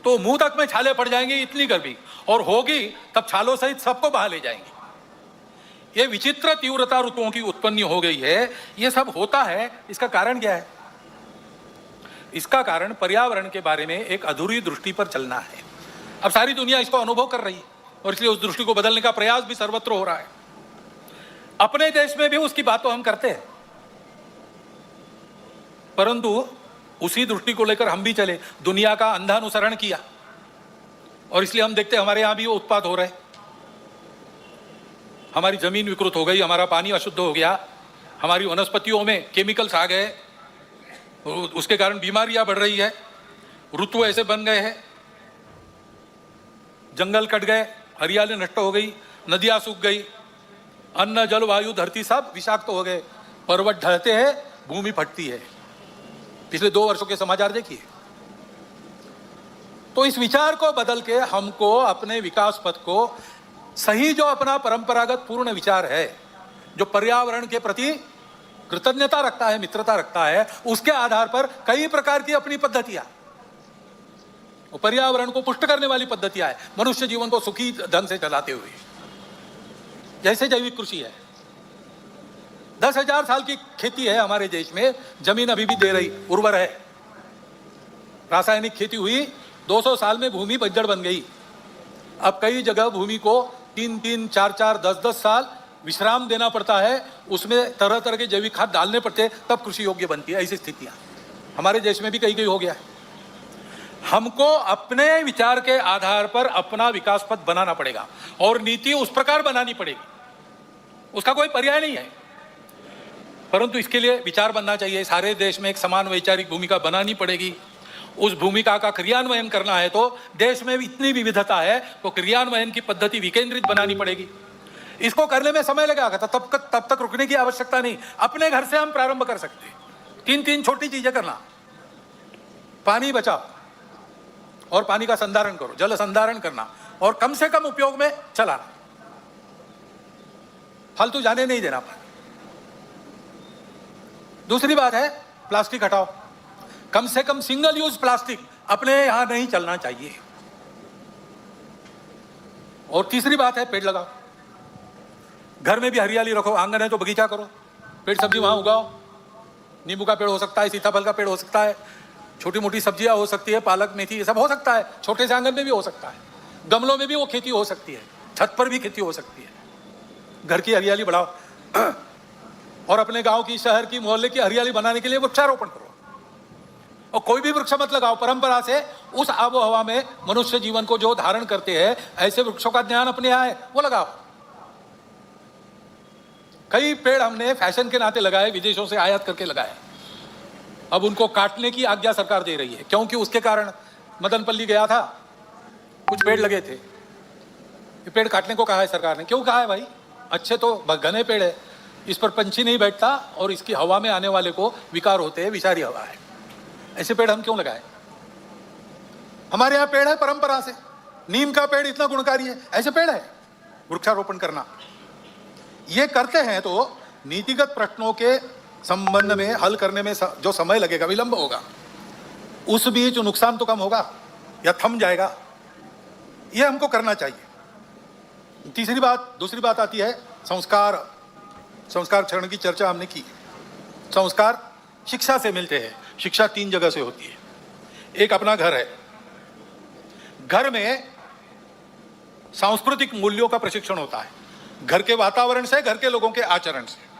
Speaker 1: तो मुंह तक में छाले पड़ जाएंगे, इतनी गर्मी, और होगी तब छालों सहित सबको बहा ले जाएंगे। ये विचित्र तीव्रता ऋतुओं की उत्पन्न हो गई है। ये सब होता है, इसका कारण क्या है? इसका कारण पर्यावरण के बारे में एक अधूरी दृष्टि पर चलना है। अब सारी दुनिया इसको अनुभव कर रही है, और इसलिए उस दृष्टि को बदलने का प्रयास भी सर्वत्र हो रहा है। अपने देश में भी उसकी बात तो हम करते हैं, परंतु उसी दृष्टि को लेकर हम भी चले, दुनिया का अंधा अनुसरण किया, और इसलिए हम देखते हैं हमारे यहां भी वो उत्पाद हो रहे। हमारी जमीन विकृत हो गई, हमारा पानी अशुद्ध हो गया, हमारी वनस्पतियों में केमिकल्स आ गए, उसके कारण बीमारियां बढ़ रही है, ऋतु ऐसे बन गए हैं, जंगल कट गए, हरियाली नष्ट हो गई, नदियां सूख गई, अन्न जल वायु धरती सब विषाक्त हो गए, पर्वत ढलते हैं, भूमि फटती है। पिछले 2 वर्षों के समाचार देखिए। तो इस विचार को बदल के हमको अपने विकास पथ को सही, जो अपना परंपरागत पूर्ण विचार है, जो पर्यावरण के प्रति कृतज्ञता रखता है, मित्रता रखता है, उसके आधार पर कई प्रकार की अपनी पद्धतियां, पर्यावरण को पुष्ट करने वाली पद्धतियां है, मनुष्य जीवन को सुखी ढंग से चलाते हुए। जैसे जैविक कृषि है, 10,000 साल की खेती है हमारे देश में, जमीन अभी भी दे रही, उर्वर है। रासायनिक खेती हुई, 200 साल में भूमि बंजर बन गई। अब कई जगह भूमि को 3-3, 4-4, 10-10 साल विश्राम देना पड़ता है, उसमें तरह तरह के जैविक खाद डालने पड़ते हैं, तब कृषि योग्य बनती है। ऐसी स्थितियां हमारे देश में भी कई हो गया है। हमको अपने विचार के आधार पर अपना विकास पथ बनाना पड़ेगा, और नीति उस प्रकार बनानी पड़ेगी, उसका कोई पर्याय नहीं है। परंतु इसके लिए विचार बनना चाहिए, सारे देश में एक समान वैचारिक भूमिका बनानी पड़ेगी। उस भूमिका का क्रियान्वयन करना है तो देश में इतनी विविधता है, तो क्रियान्वयन की पद्धति विकेंद्रित बनानी पड़ेगी। इसको करने में समय लगेगा, तब तक रुकने की आवश्यकता नहीं। अपने घर से हम प्रारंभ कर सकते हैं। 3 छोटी चीजें करना, पानी बचाओ और पानी का संधारण करो, जल संधारण करना, और कम से कम उपयोग में चलाना, फालतू जाने नहीं देना। दूसरी बात है प्लास्टिक हटाओ, कम से कम सिंगल यूज प्लास्टिक अपने यहां नहीं चलना चाहिए। और तीसरी बात है पेड़ लगाओ, घर में भी हरियाली रखो, आंगन है तो बगीचा करो, पेड़ सब्जी वहां उगाओ। नींबू का पेड़ हो सकता है, सीताफल का पेड़ हो सकता है, छोटी मोटी सब्जियां हो सकती है, पालक मेथी ये सब हो सकता है, छोटे से आंगन में भी हो सकता है, गमलों में भी वो खेती हो सकती है, छत पर भी खेती हो सकती है। घर की हरियाली बढ़ाओ, और अपने गांव की, शहर की, मोहल्ले की हरियाली बनाने के लिए वृक्षारोपण करो। और कोई भी वृक्ष मत लगाओ, परंपरा से उस आबो हवा में मनुष्य जीवन को जो धारण करते हैं, ऐसे वृक्षों का ज्ञान अपने यहाँ है, वो लगाओ। कई पेड़ हमने फैशन के नाते लगाए, विदेशों से आयात करके लगाए, अब उनको काटने की आज्ञा सरकार दे रही है, क्योंकि उसके कारण मदनपल्ली गया था, कुछ पेड़ लगे थे, ये पेड़ काटने को कहा है सरकार ने। क्यों कहा है भाई? अच्छे तो घने पेड़ है, इस पर पंछी नहीं बैठता, और इसकी हवा में आने वाले को विकार होते हैं, विषारी हवा है, ऐसे पेड़ हम क्यों लगाए? हमारे यहाँ पेड़ है परंपरा से, नीम का पेड़ इतना गुणकारी है, ऐसे पेड़ है। वृक्षारोपण करना, ये करते हैं तो नीतिगत प्रश्नों के संबंध में हल करने में जो समय लगेगा, विलंब होगा, उस बीच नुकसान तो कम होगा या थम जाएगा, यह हमको करना चाहिए। दूसरी बात आती है संस्कार क्षरण की चर्चा हमने की। संस्कार शिक्षा से मिलते हैं। शिक्षा 3 जगह से होती है। एक अपना घर है, घर में सांस्कृतिक मूल्यों का प्रशिक्षण होता है, घर के वातावरण से, घर के लोगों के आचरण से।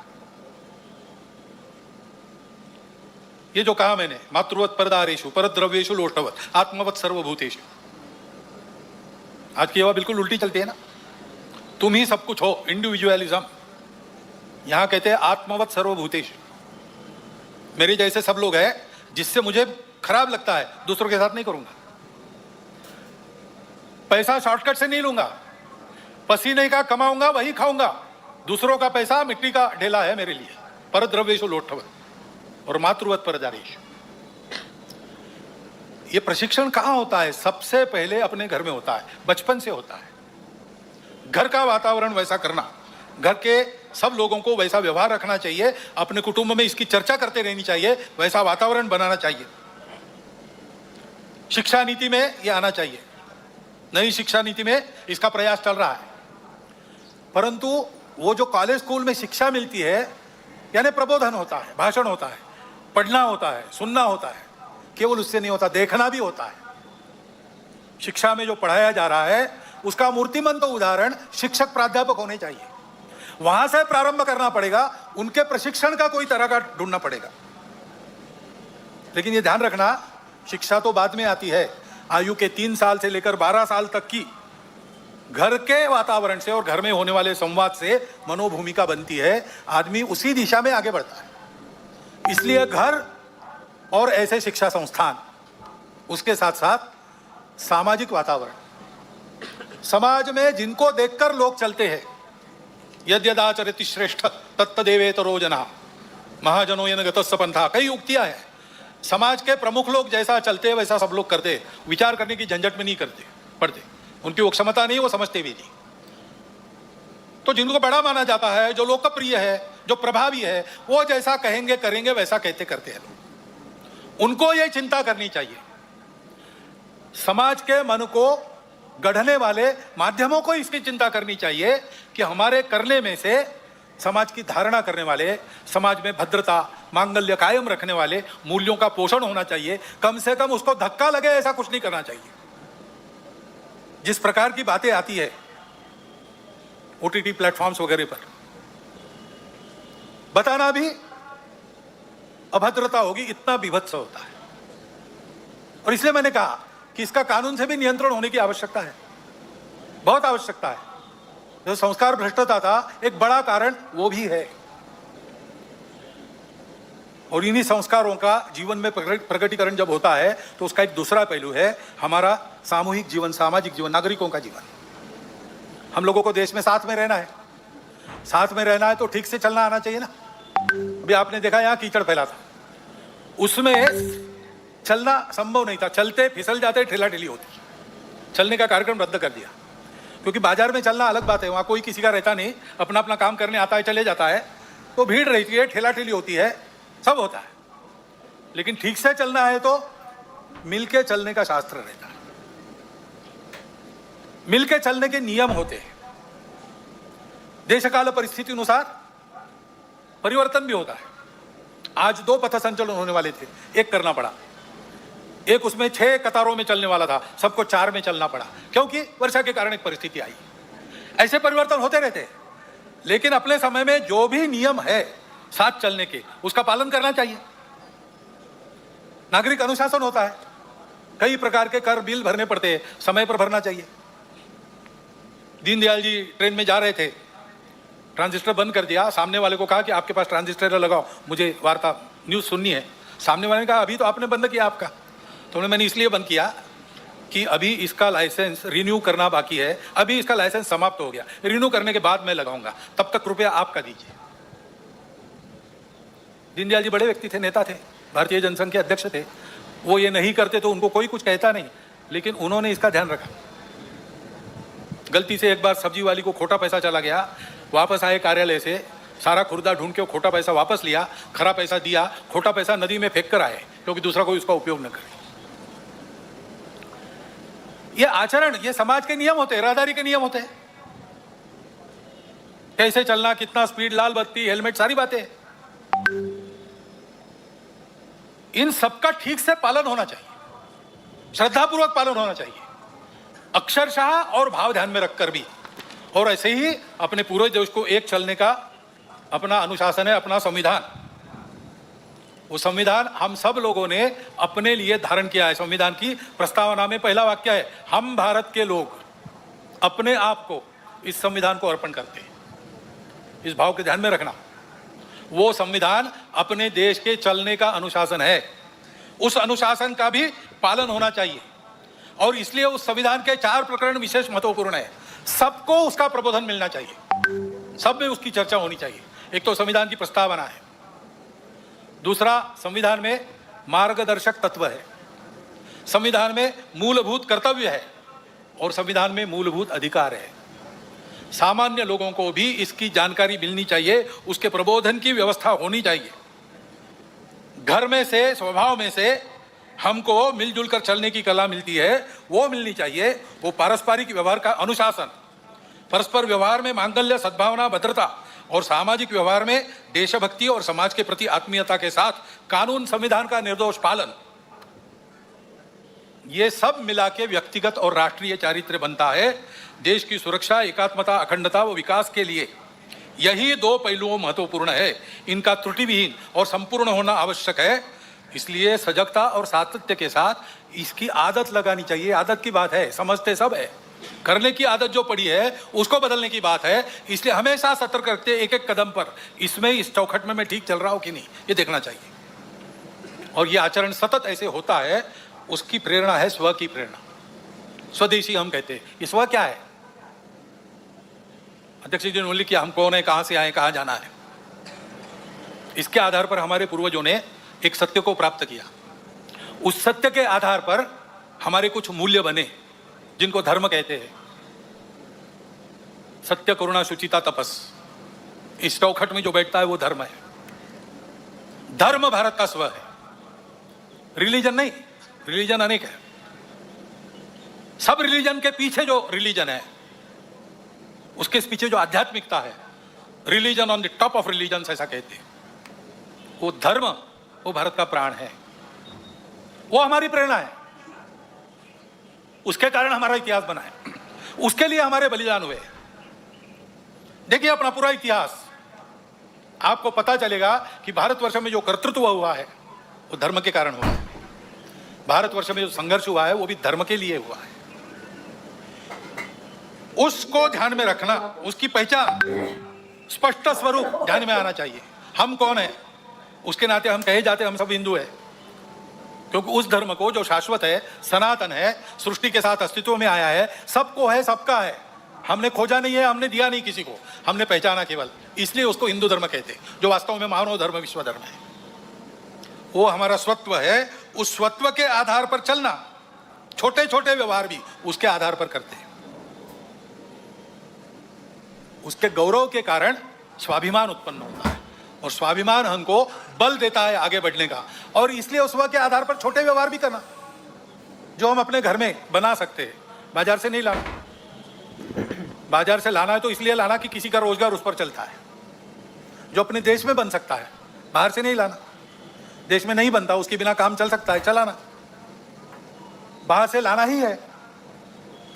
Speaker 1: ये जो कहा मैंने, मातृवत परदारेषु परद्रव्येषु लोष्टवत आत्मवत सर्वभूतेषु, आज की हवा बिल्कुल उल्टी चलती है ना। तुम ही सब कुछ हो, इंडिविजुअलिज्म। यहां कहते हैं आत्मवत सर्वभूतेषु। मेरे जैसे सब लोग हैं, जिससे मुझे खराब लगता है दूसरों के साथ नहीं करूंगा। पैसा शॉर्टकट से नहीं लूंगा, पसीने का कमाऊंगा वही खाऊंगा। दूसरों का पैसा मिट्टी का ढेला है मेरे लिए। परद्रव्येषु लोष्टवत और मातृवत परदारेषु। ये प्रशिक्षण कहां होता है? सबसे पहले अपने घर में होता है, बचपन से होता है। घर का वातावरण वैसा करना, घर के सब लोगों को वैसा व्यवहार रखना चाहिए, अपने कुटुंब में इसकी चर्चा करते रहनी चाहिए, वैसा वातावरण बनाना चाहिए। शिक्षा नीति में ये आना चाहिए। नई शिक्षा नीति में इसका प्रयास चल रहा है, परंतु वो जो कॉलेज स्कूल में शिक्षा मिलती है, यानी प्रबोधन होता है, भाषण होता है, पढ़ना होता है, सुनना होता है, केवल उससे नहीं होता, देखना भी होता है। शिक्षा में जो पढ़ाया जा रहा है उसका मूर्तिमंत उदाहरण शिक्षक प्राध्यापक होने चाहिए। वहां से प्रारंभ करना पड़ेगा, उनके प्रशिक्षण का कोई तरह का ढूंढना पड़ेगा। लेकिन ये ध्यान रखना, शिक्षा तो बाद में आती है। आयु के 3 साल से लेकर 12 साल तक की घर के वातावरण से और घर में होने वाले संवाद से मनोभूमिका बनती है, आदमी उसी दिशा में आगे बढ़ता है। इसलिए घर और ऐसे शिक्षा संस्थान, उसके साथ साथ सामाजिक वातावरण, समाज में जिनको देखकर लोग चलते हैं, यद्यदाचरति श्रेष्ठ तत्तदेवेतरो जना महाजनो येन गतस्स पंथा, कई उक्तियां हैं। समाज के प्रमुख लोग जैसा चलते हैं वैसा सब लोग करते, विचार करने की झंझट में नहीं पड़ते, उनकी वो क्षमता नहीं, वो समझते भी नहीं। तो जिनको बड़ा माना जाता है, जो लोकप्रिय है, जो प्रभावी है, वो जैसा कहेंगे करेंगे, वैसा कहते करते हैं लोग। उनको ये चिंता करनी चाहिए। समाज के मन को गढ़ने वाले माध्यमों को इसकी चिंता करनी चाहिए कि हमारे करने में से समाज की धारणा करने वाले, समाज में भद्रता मांगल्य कायम रखने वाले मूल्यों का पोषण होना चाहिए। कम से कम उसको धक्का लगे ऐसा कुछ नहीं करना चाहिए। जिस प्रकार की बातें आती है ओटीटी प्लेटफॉर्म्स वगैरह पर, बताना भी अभद्रता होगी, इतना बीभत्स होता है। और इसलिए मैंने कहा कि इसका कानून से भी नियंत्रण होने की आवश्यकता है, बहुत आवश्यकता है। जो संस्कार भ्रष्टता था, एक बड़ा कारण वो भी है। और इन्हीं संस्कारों का जीवन में प्रकटीकरण जब होता है तो उसका एक दूसरा पहलू है हमारा सामूहिक जीवन, सामाजिक जीवन, नागरिकों का जीवन। हम लोगों को देश में साथ में रहना है। साथ में रहना है तो ठीक से चलना आना चाहिए ना। अभी आपने देखा यहाँ कीचड़ फैला था, उसमें चलना संभव नहीं था, चलते फिसल जाते, ठेला-ठेली होती। चलने का कार्यक्रम रद्द कर दिया, क्योंकि बाजार में चलना अलग बात है, वहाँ कोई किसी का रहता नहीं, अपना अपना काम करने आता है, चले जाता है, तो भीड़ रहती है, ठेला-ठेली होती है, सब होता है। लेकिन ठीक से चलना है तो मिलके चलने का शास्त्र रहता है, मिलके चलने के नियम होते हैं। देशकाल परिस्थिति अनुसार परिवर्तन भी होता है। आज 2 पथ संचलन होने वाले थे, एक करना पड़ा। एक उसमें 6 कतारों में चलने वाला था, सबको 4 में चलना पड़ा, क्योंकि वर्षा के कारण एक परिस्थिति आई। ऐसे परिवर्तन होते रहते हैं, लेकिन अपने समय में जो भी नियम है साथ चलने के, उसका पालन करना चाहिए। नागरिक अनुशासन होता है, कई प्रकार के कर बिल भरने पड़ते हैं, समय पर भरना चाहिए। दीनदयाल जी ट्रेन में जा रहे थे, ट्रांजिस्टर बंद कर दिया, सामने वाले को कहा कि आपके पास ट्रांजिस्टर लगाओ, मुझे वार्ता न्यूज़ सुननी है। सामने वाले ने कहा अभी तो आपने बंद किया आपका, तो मैंने इसलिए बंद किया कि अभी इसका लाइसेंस रिन्यू करना बाकी है, अभी इसका लाइसेंस समाप्त हो गया, रिन्यू करने के बाद मैं लगाऊंगा, तब तक कृपया आपका दीजिए। दीनदयाल जी बड़े व्यक्ति थे, नेता थे, भारतीय जनसंघ के अध्यक्ष थे। वो ये नहीं करते तो उनको कोई कुछ कहता नहीं, लेकिन उन्होंने इसका ध्यान रखा। गलती से एक बार सब्जी वाली को खोटा पैसा चला गया, वापस आए कार्यालय से सारा खुर्दा ढूंढ के खोटा पैसा वापस लिया, खरा पैसा दिया, खोटा पैसा नदी में फेंक कर आए क्योंकि दूसरा कोई उसका उपयोग न करे। ये आचरण, ये समाज के नियम होते हैं, राहदारी के नियम होते हैं। कैसे चलना, कितना स्पीड, लाल बत्ती, हेलमेट, सारी बातें, इन सबका ठीक से पालन होना चाहिए, श्रद्धापूर्वक पालन होना चाहिए, अक्षरशः और भाव ध्यान में रखकर भी। और ऐसे ही अपने पूरे देश को एक चलने का अपना अनुशासन है, अपना संविधान। वो संविधान हम सब लोगों ने अपने लिए धारण किया है। संविधान की प्रस्तावना में पहला वाक्य है, हम भारत के लोग अपने आप को इस संविधान को अर्पण करते हैं। इस भाव के ध्यान में रखना। वो संविधान अपने देश के चलने का अनुशासन है, उस अनुशासन का भी पालन होना चाहिए। और इसलिए उस संविधान के 4 प्रकरण विशेष महत्वपूर्ण है। सबको उसका प्रबोधन मिलना चाहिए, सब में उसकी चर्चा होनी चाहिए। एक तो संविधान की प्रस्तावना है, दूसरा संविधान में मार्गदर्शक तत्व है, संविधान में मूलभूत कर्तव्य है और संविधान में मूलभूत अधिकार है। सामान्य लोगों को भी इसकी जानकारी मिलनी चाहिए, उसके प्रबोधन की व्यवस्था होनी चाहिए। घर में से, स्वभाव में से हमको मिलजुल कर चलने की कला मिलती है, वो मिलनी चाहिए। वो पारस्परिक व्यवहार का अनुशासन, परस्पर व्यवहार में मांगल्य, सद्भावना, भद्रता और सामाजिक व्यवहार में देशभक्ति और समाज के प्रति आत्मीयता के साथ कानून, संविधान का निर्दोष पालन, ये सब मिला के व्यक्तिगत और राष्ट्रीय चारित्र्य बनता है। देश की सुरक्षा, एकात्मता, अखंडता व विकास के लिए यही 2 पहलुओं महत्वपूर्ण है। इनका त्रुटिविहीन और संपूर्ण होना आवश्यक है। इसलिए सजगता और सातत्य के साथ इसकी आदत लगानी चाहिए। आदत की बात है, समझते सब है, करने की आदत जो पड़ी है उसको बदलने की बात है। इसलिए हमेशा सतर्क रखते, एक एक कदम पर इसमें, इस चौखट में मैं ठीक चल रहा हूं कि नहीं, ये देखना चाहिए। और ये आचरण सतत ऐसे होता है, उसकी प्रेरणा है स्व की प्रेरणा। स्वदेशी हम कहते हैं। ये स्व क्या है? अध्यक्ष जी ने बोली कि हम कौन है, कहां से आए, कहां जाना है। इसके आधार पर हमारे पूर्वजों ने एक सत्य को प्राप्त किया। उस सत्य के आधार पर हमारे कुछ मूल्य बने, जिनको धर्म कहते हैं। सत्य, करुणा, शुचिता, तपस, इस चौखट में जो बैठता है वो धर्म है। धर्म भारत का स्व है, रिलीजन नहीं। रिलीजन अनेक है, सब रिलीजन के पीछे जो रिलीजन है, उसके पीछे जो आध्यात्मिकता है, religion on the top of religion ऐसा कहते हैं, वो धर्म, वो भारत का प्राण है, वो हमारी प्रेरणा है। उसके कारण हमारा इतिहास बना है, उसके लिए हमारे बलिदान हुए। देखिए अपना पूरा इतिहास, आपको पता चलेगा कि भारतवर्ष में जो कर्तृत्व हुआ है वो धर्म के कारण हुआ है। भारतवर्ष में जो संघर्ष हुआ है वो भी धर्म के लिए हुआ है। उसको ध्यान में रखना, उसकी पहचान, स्पष्ट स्वरूप ध्यान में आना चाहिए। हम कौन है, उसके नाते हम कहे जाते हम सब हिंदू है, क्योंकि उस धर्म को जो शाश्वत है, सनातन है, सृष्टि के साथ अस्तित्व में आया है, सबको है, सबका है। हमने खोजा नहीं है, हमने दिया नहीं किसी को, हमने पहचाना केवल, इसलिए उसको हिंदू धर्म कहते हैं, जो वास्तव में मानव धर्म, विश्व धर्म है। वो हमारा स्वत्व है। उस स्वत्व के आधार पर चलना, छोटे छोटे व्यवहार भी उसके आधार पर करते हैं। उसके गौरव के कारण स्वाभिमान उत्पन्न होता है, और स्वाभिमान हमको बल देता है आगे बढ़ने का। और इसलिए उस के आधार पर छोटे व्यवहार भी करना, जो हम अपने घर में बना सकते हैं, बाजार से नहीं लाना। बाजार से लाना है तो इसलिए लाना कि किसी का रोजगार उस पर चलता है। जो अपने देश में बन सकता है, बाहर से नहीं लाना। देश में नहीं बनता, उसके बिना काम चल सकता है, चलाना। बाहर से लाना ही है,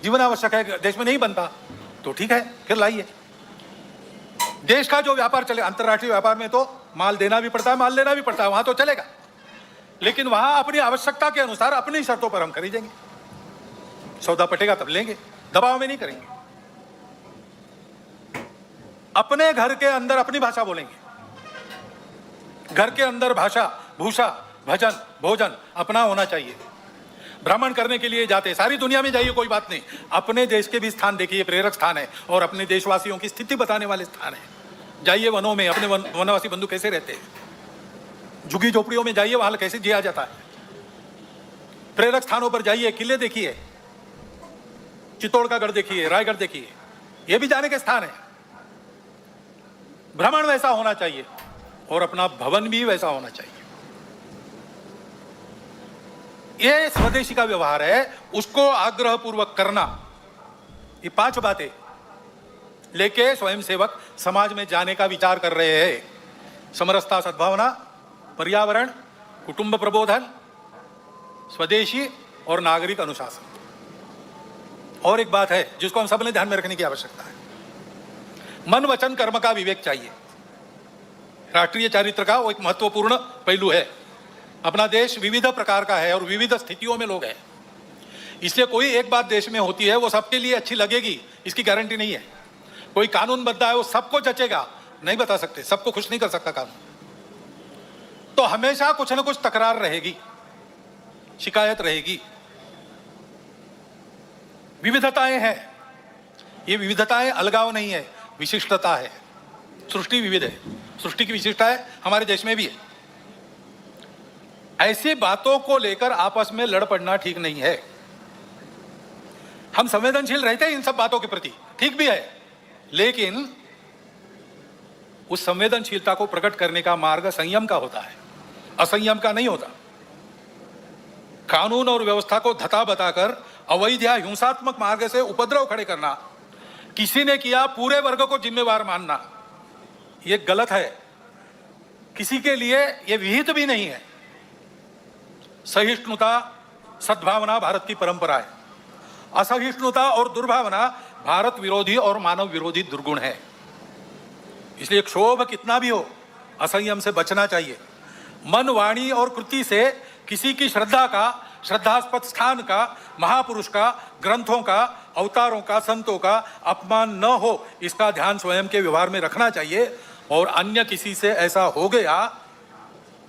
Speaker 1: जीवन आवश्यक है, देश में नहीं बनता तो ठीक है, फिर लाइए। देश का जो व्यापार चले, अंतर्राष्ट्रीय व्यापार में तो माल देना भी पड़ता है, माल लेना भी पड़ता है, वहां तो चलेगा, लेकिन वहां अपनी आवश्यकता के अनुसार अपनी शर्तों पर हम खरीदेंगे। सौदा पटेगा तब लेंगे, दबाव में नहीं करेंगे। अपने घर के अंदर अपनी भाषा बोलेंगे, घर के अंदर भाषा, भूषा, भजन, भोजन अपना होना चाहिए। भ्रमण करने के लिए जाते, सारी दुनिया में जाइए, कोई बात नहीं, अपने देश के भी स्थान देखिए, प्रेरक स्थान है, और अपने देशवासियों की स्थिति बताने वाले स्थान है। जाइए वनों में, अपने वनवासी बंधु कैसे रहते हैं, झुग्गी झोपड़ियों में जाइए, वहां कैसे जिया जाता है। प्रेरक स्थानों पर जाइए, किले देखिए, चित्तौड़ का गढ़ देखिए, रायगढ़ देखिए, ये भी जाने के स्थान है। भ्रमण वैसा होना चाहिए और अपना भवन भी वैसा होना चाहिए। ये स्वदेशी का व्यवहार है, उसको आग्रह पूर्वक करना। ये 5 बातें लेके स्वयंसेवक समाज में जाने का विचार कर रहे हैं। समरसता, सद्भावना, पर्यावरण, कुटुंब प्रबोधन, स्वदेशी और नागरिक अनुशासन। और एक बात है जिसको हम सब ने ध्यान में रखने की आवश्यकता है, मन वचन कर्म का विवेक चाहिए। राष्ट्रीय चारित्र का वो एक महत्वपूर्ण पहलू है। अपना देश विविध प्रकार का है और विविध स्थितियों में लोग हैं, इसलिए कोई एक बात देश में होती है वो सबके लिए अच्छी लगेगी इसकी गारंटी नहीं है। कोई कानून बनता है वो सबको जचेगा, नहीं बता सकते, सबको खुश नहीं कर सकता कानून। तो हमेशा कुछ ना कुछ तकरार रहेगी, शिकायत रहेगी। विविधताएं हैं, ये विविधताएं अलगाव नहीं है, विशिष्टता है। सृष्टि विविध है, सृष्टि की विशिष्टता हमारे देश में भी है। ऐसी बातों को लेकर आपस में लड़ पड़ना ठीक नहीं है। हम संवेदनशील रहते हैं इन सब बातों के प्रति, ठीक भी है, लेकिन उस संवेदनशीलता को प्रकट करने का मार्ग संयम का होता है, असंयम का नहीं होता। कानून और व्यवस्था को धता बताकर अवैध या हिंसात्मक मार्ग से उपद्रव खड़े करना, किसी ने किया पूरे वर्ग को जिम्मेवार मानना, यह गलत है, किसी के लिए यह विहित भी नहीं है। सहिष्णुता, सद्भावना भारत की परंपरा है। असहिष्णुता और दुर्भावना भारत विरोधी और मानव विरोधी दुर्गुण है। इसलिए क्षोभ कितना भी हो, असंयम से बचना चाहिए। मन, वाणी और कृति से किसी की श्रद्धा का, श्रद्धास्पद स्थान का, महापुरुष का, ग्रंथों का, अवतारों का, संतों का अपमान न हो, इसका ध्यान स्वयं के व्यवहार में रखना चाहिए। और अन्य किसी से ऐसा हो गया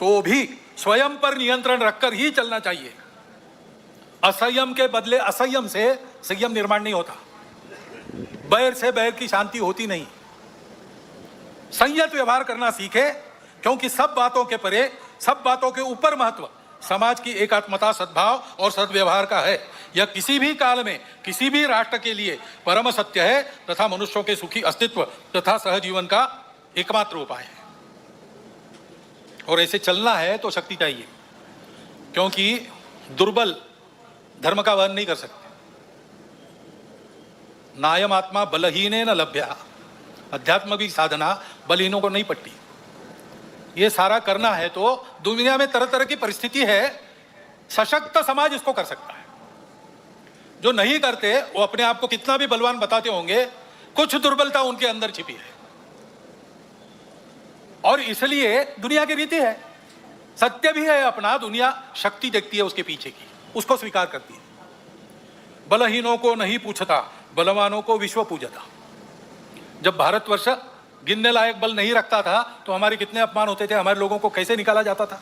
Speaker 1: तो भी स्वयं पर नियंत्रण रखकर ही चलना चाहिए। असंयम के बदले असंयम से संयम निर्माण नहीं होता, बैर से बैर की शांति होती नहीं। संयत व्यवहार करना सीखे, क्योंकि सब बातों के परे, सब बातों के ऊपर महत्व समाज की एकात्मता, सद्भाव और सद्व्यवहार का है। यह किसी भी काल में किसी भी राष्ट्र के लिए परम सत्य है तथा मनुष्यों के सुखी अस्तित्व तथा सहजीवन का एकमात्र उपाय है। और ऐसे चलना है तो शक्ति चाहिए, क्योंकि दुर्बल धर्म का वहन नहीं कर सकते। नायम आत्मा बलहीने न लभ्या, अध्यात्म की साधना बलहीनों को नहीं पट्टी। ये सारा करना है तो दुनिया में तरह तरह की परिस्थिति है, सशक्त समाज इसको कर सकता है। जो नहीं करते वो अपने आप को कितना भी बलवान बताते होंगे, कुछ दुर्बलता उनके अंदर छिपी है। और इसलिए दुनिया की रीति है, सत्य भी है अपना, दुनिया शक्ति देखती है उसके पीछे की, उसको स्वीकार करती है। बलहीनों को नहीं पूछता, बलवानों को विश्व पूजता। जब भारतवर्ष गिनने लायक बल नहीं रखता था तो हमारे कितने अपमान होते थे, हमारे लोगों को कैसे निकाला जाता था।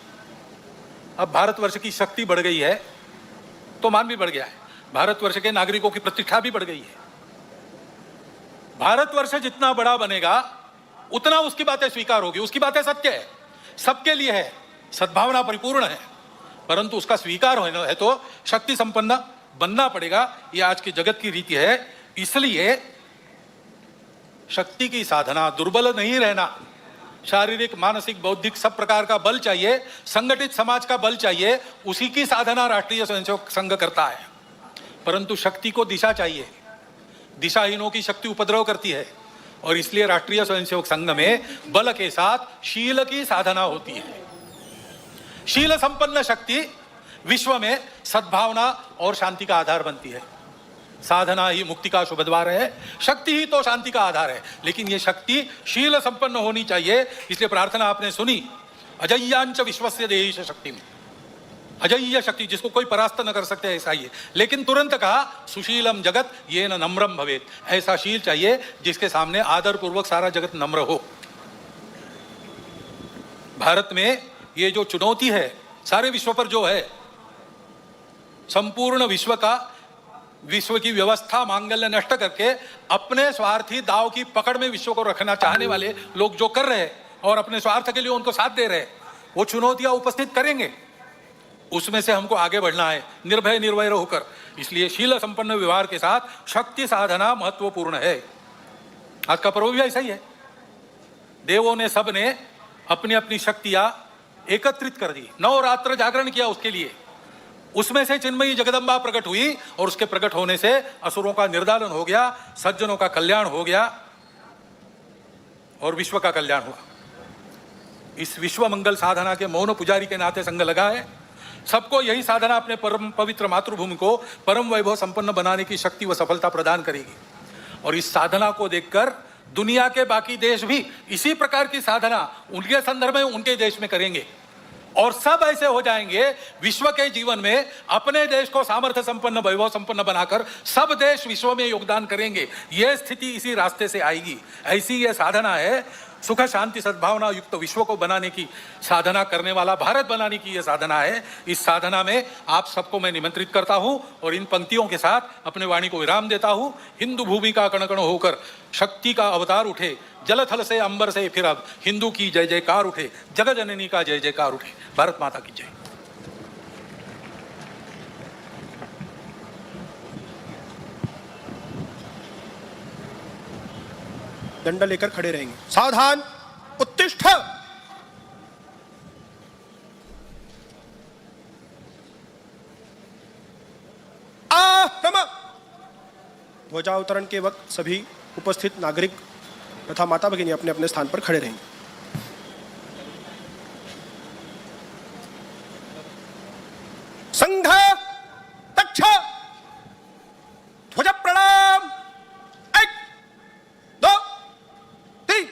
Speaker 1: अब भारतवर्ष की शक्ति बढ़ गई है तो मान भी बढ़ गया है, भारतवर्ष के नागरिकों की प्रतिष्ठा भी बढ़ गई है। भारतवर्ष जितना बड़ा बनेगा उतना उसकी बातें स्वीकार होगी, उसकी बातें सत्य है, सबके लिए है, सद्भावना परिपूर्ण है, परंतु उसका स्वीकार होना है तो शक्ति संपन्न बनना पड़ेगा। ये आज की जगत की रीति है। इसलिए शक्ति की साधना, दुर्बल नहीं रहना, शारीरिक, मानसिक, बौद्धिक सब प्रकार का बल चाहिए, संगठित समाज का बल चाहिए, उसी की साधना राष्ट्रीय स्वयंसेवक संघ करता है। परंतु शक्ति को दिशा चाहिए, दिशाहीनों की शक्ति उपद्रव करती है, और इसलिए राष्ट्रीय स्वयंसेवक संघ में बल के साथ शील की साधना होती है। शील संपन्न शक्ति विश्व में सद्भावना और शांति का आधार बनती है। साधना ही मुक्ति का शुभ द्वार है, शक्ति ही तो शांति का आधार है, लेकिन ये शक्ति शील संपन्न होनी चाहिए। इसलिए प्रार्थना आपने सुनी, अजय्यांच विश्वस्य देश शक्ति में, अजय्य शक्ति जिसको कोई परास्त न कर सकते, ऐसा ही है। लेकिन तुरंत कहा सुशीलम जगत ये न नम्रम भवेत, ऐसा शील चाहिए जिसके सामने आदर पूर्वक सारा जगत नम्र हो। भारत में ये जो चुनौती है सारे विश्व पर जो है, संपूर्ण विश्व का, विश्व की व्यवस्था मांगल्य नष्ट करके अपने स्वार्थी दाव की पकड़ में विश्व को रखना चाहने वाले लोग जो कर रहे हैं और अपने स्वार्थ के लिए उनको साथ दे रहे हैं, वो चुनौतियां उपस्थित करेंगे। उसमें से हमको आगे बढ़ना है निर्भय निर्वैर होकर। इसलिए शील संपन्न व्यवहार के साथ शक्ति साधना महत्वपूर्ण है। आज का पर्व भी ऐसा ही है। देवों ने सब ने अपनी अपनी शक्तियां एकत्रित कर दी, नवरात्र जागरण किया उसके लिए। उसमें से चिन्मयी जगदम्बा प्रकट हुई और उसके प्रकट होने से असुरों का निर्दालन हो गया, सज्जनों का कल्याण हो गया और विश्व का कल्याण हुआ। इस विश्व मंगल साधना के मौन पुजारी के नाते संग लगा है। सबको यही साधना अपने परम पवित्र मातृभूमि को परम वैभव संपन्न बनाने की शक्ति व सफलता प्रदान करेगी। और इस साधना को देखकर दुनिया के बाकी देश भी इसी प्रकार की साधना उनके संदर्भ में उनके देश में करेंगे और सब ऐसे हो जाएंगे। विश्व के जीवन में अपने देश को सामर्थ्य संपन्न वैभव संपन्न बनाकर सब देश विश्व में योगदान करेंगे। यह स्थिति इसी रास्ते से आएगी। ऐसी यह साधना है, सुख शांति सद्भावना युक्त विश्व को बनाने की साधना करने वाला, भारत बनाने की यह साधना है। इस साधना में आप सबको मैं निमंत्रित करता हूं और इन पंक्तियों के साथ अपने वाणी को विराम देता हूं। हिंदू भूमि का कण कण होकर शक्ति का अवतार उठे, जल थल से अंबर से फिर अब हिंदू की जय जयकार उठे, जगत जननी का जय जयकार उठे। भारत माता की जय।
Speaker 2: डंडा लेकर खड़े रहेंगे। सावधान, उत्तिष्ठ। आक्रमण। ध्वजावतरण के वक्त सभी उपस्थित नागरिक तथा माता भगिनी अपने अपने स्थान पर खड़े रहेंगे। संघ तक्ष ध्वज प्रणाम। 1 2 3।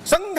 Speaker 2: संघ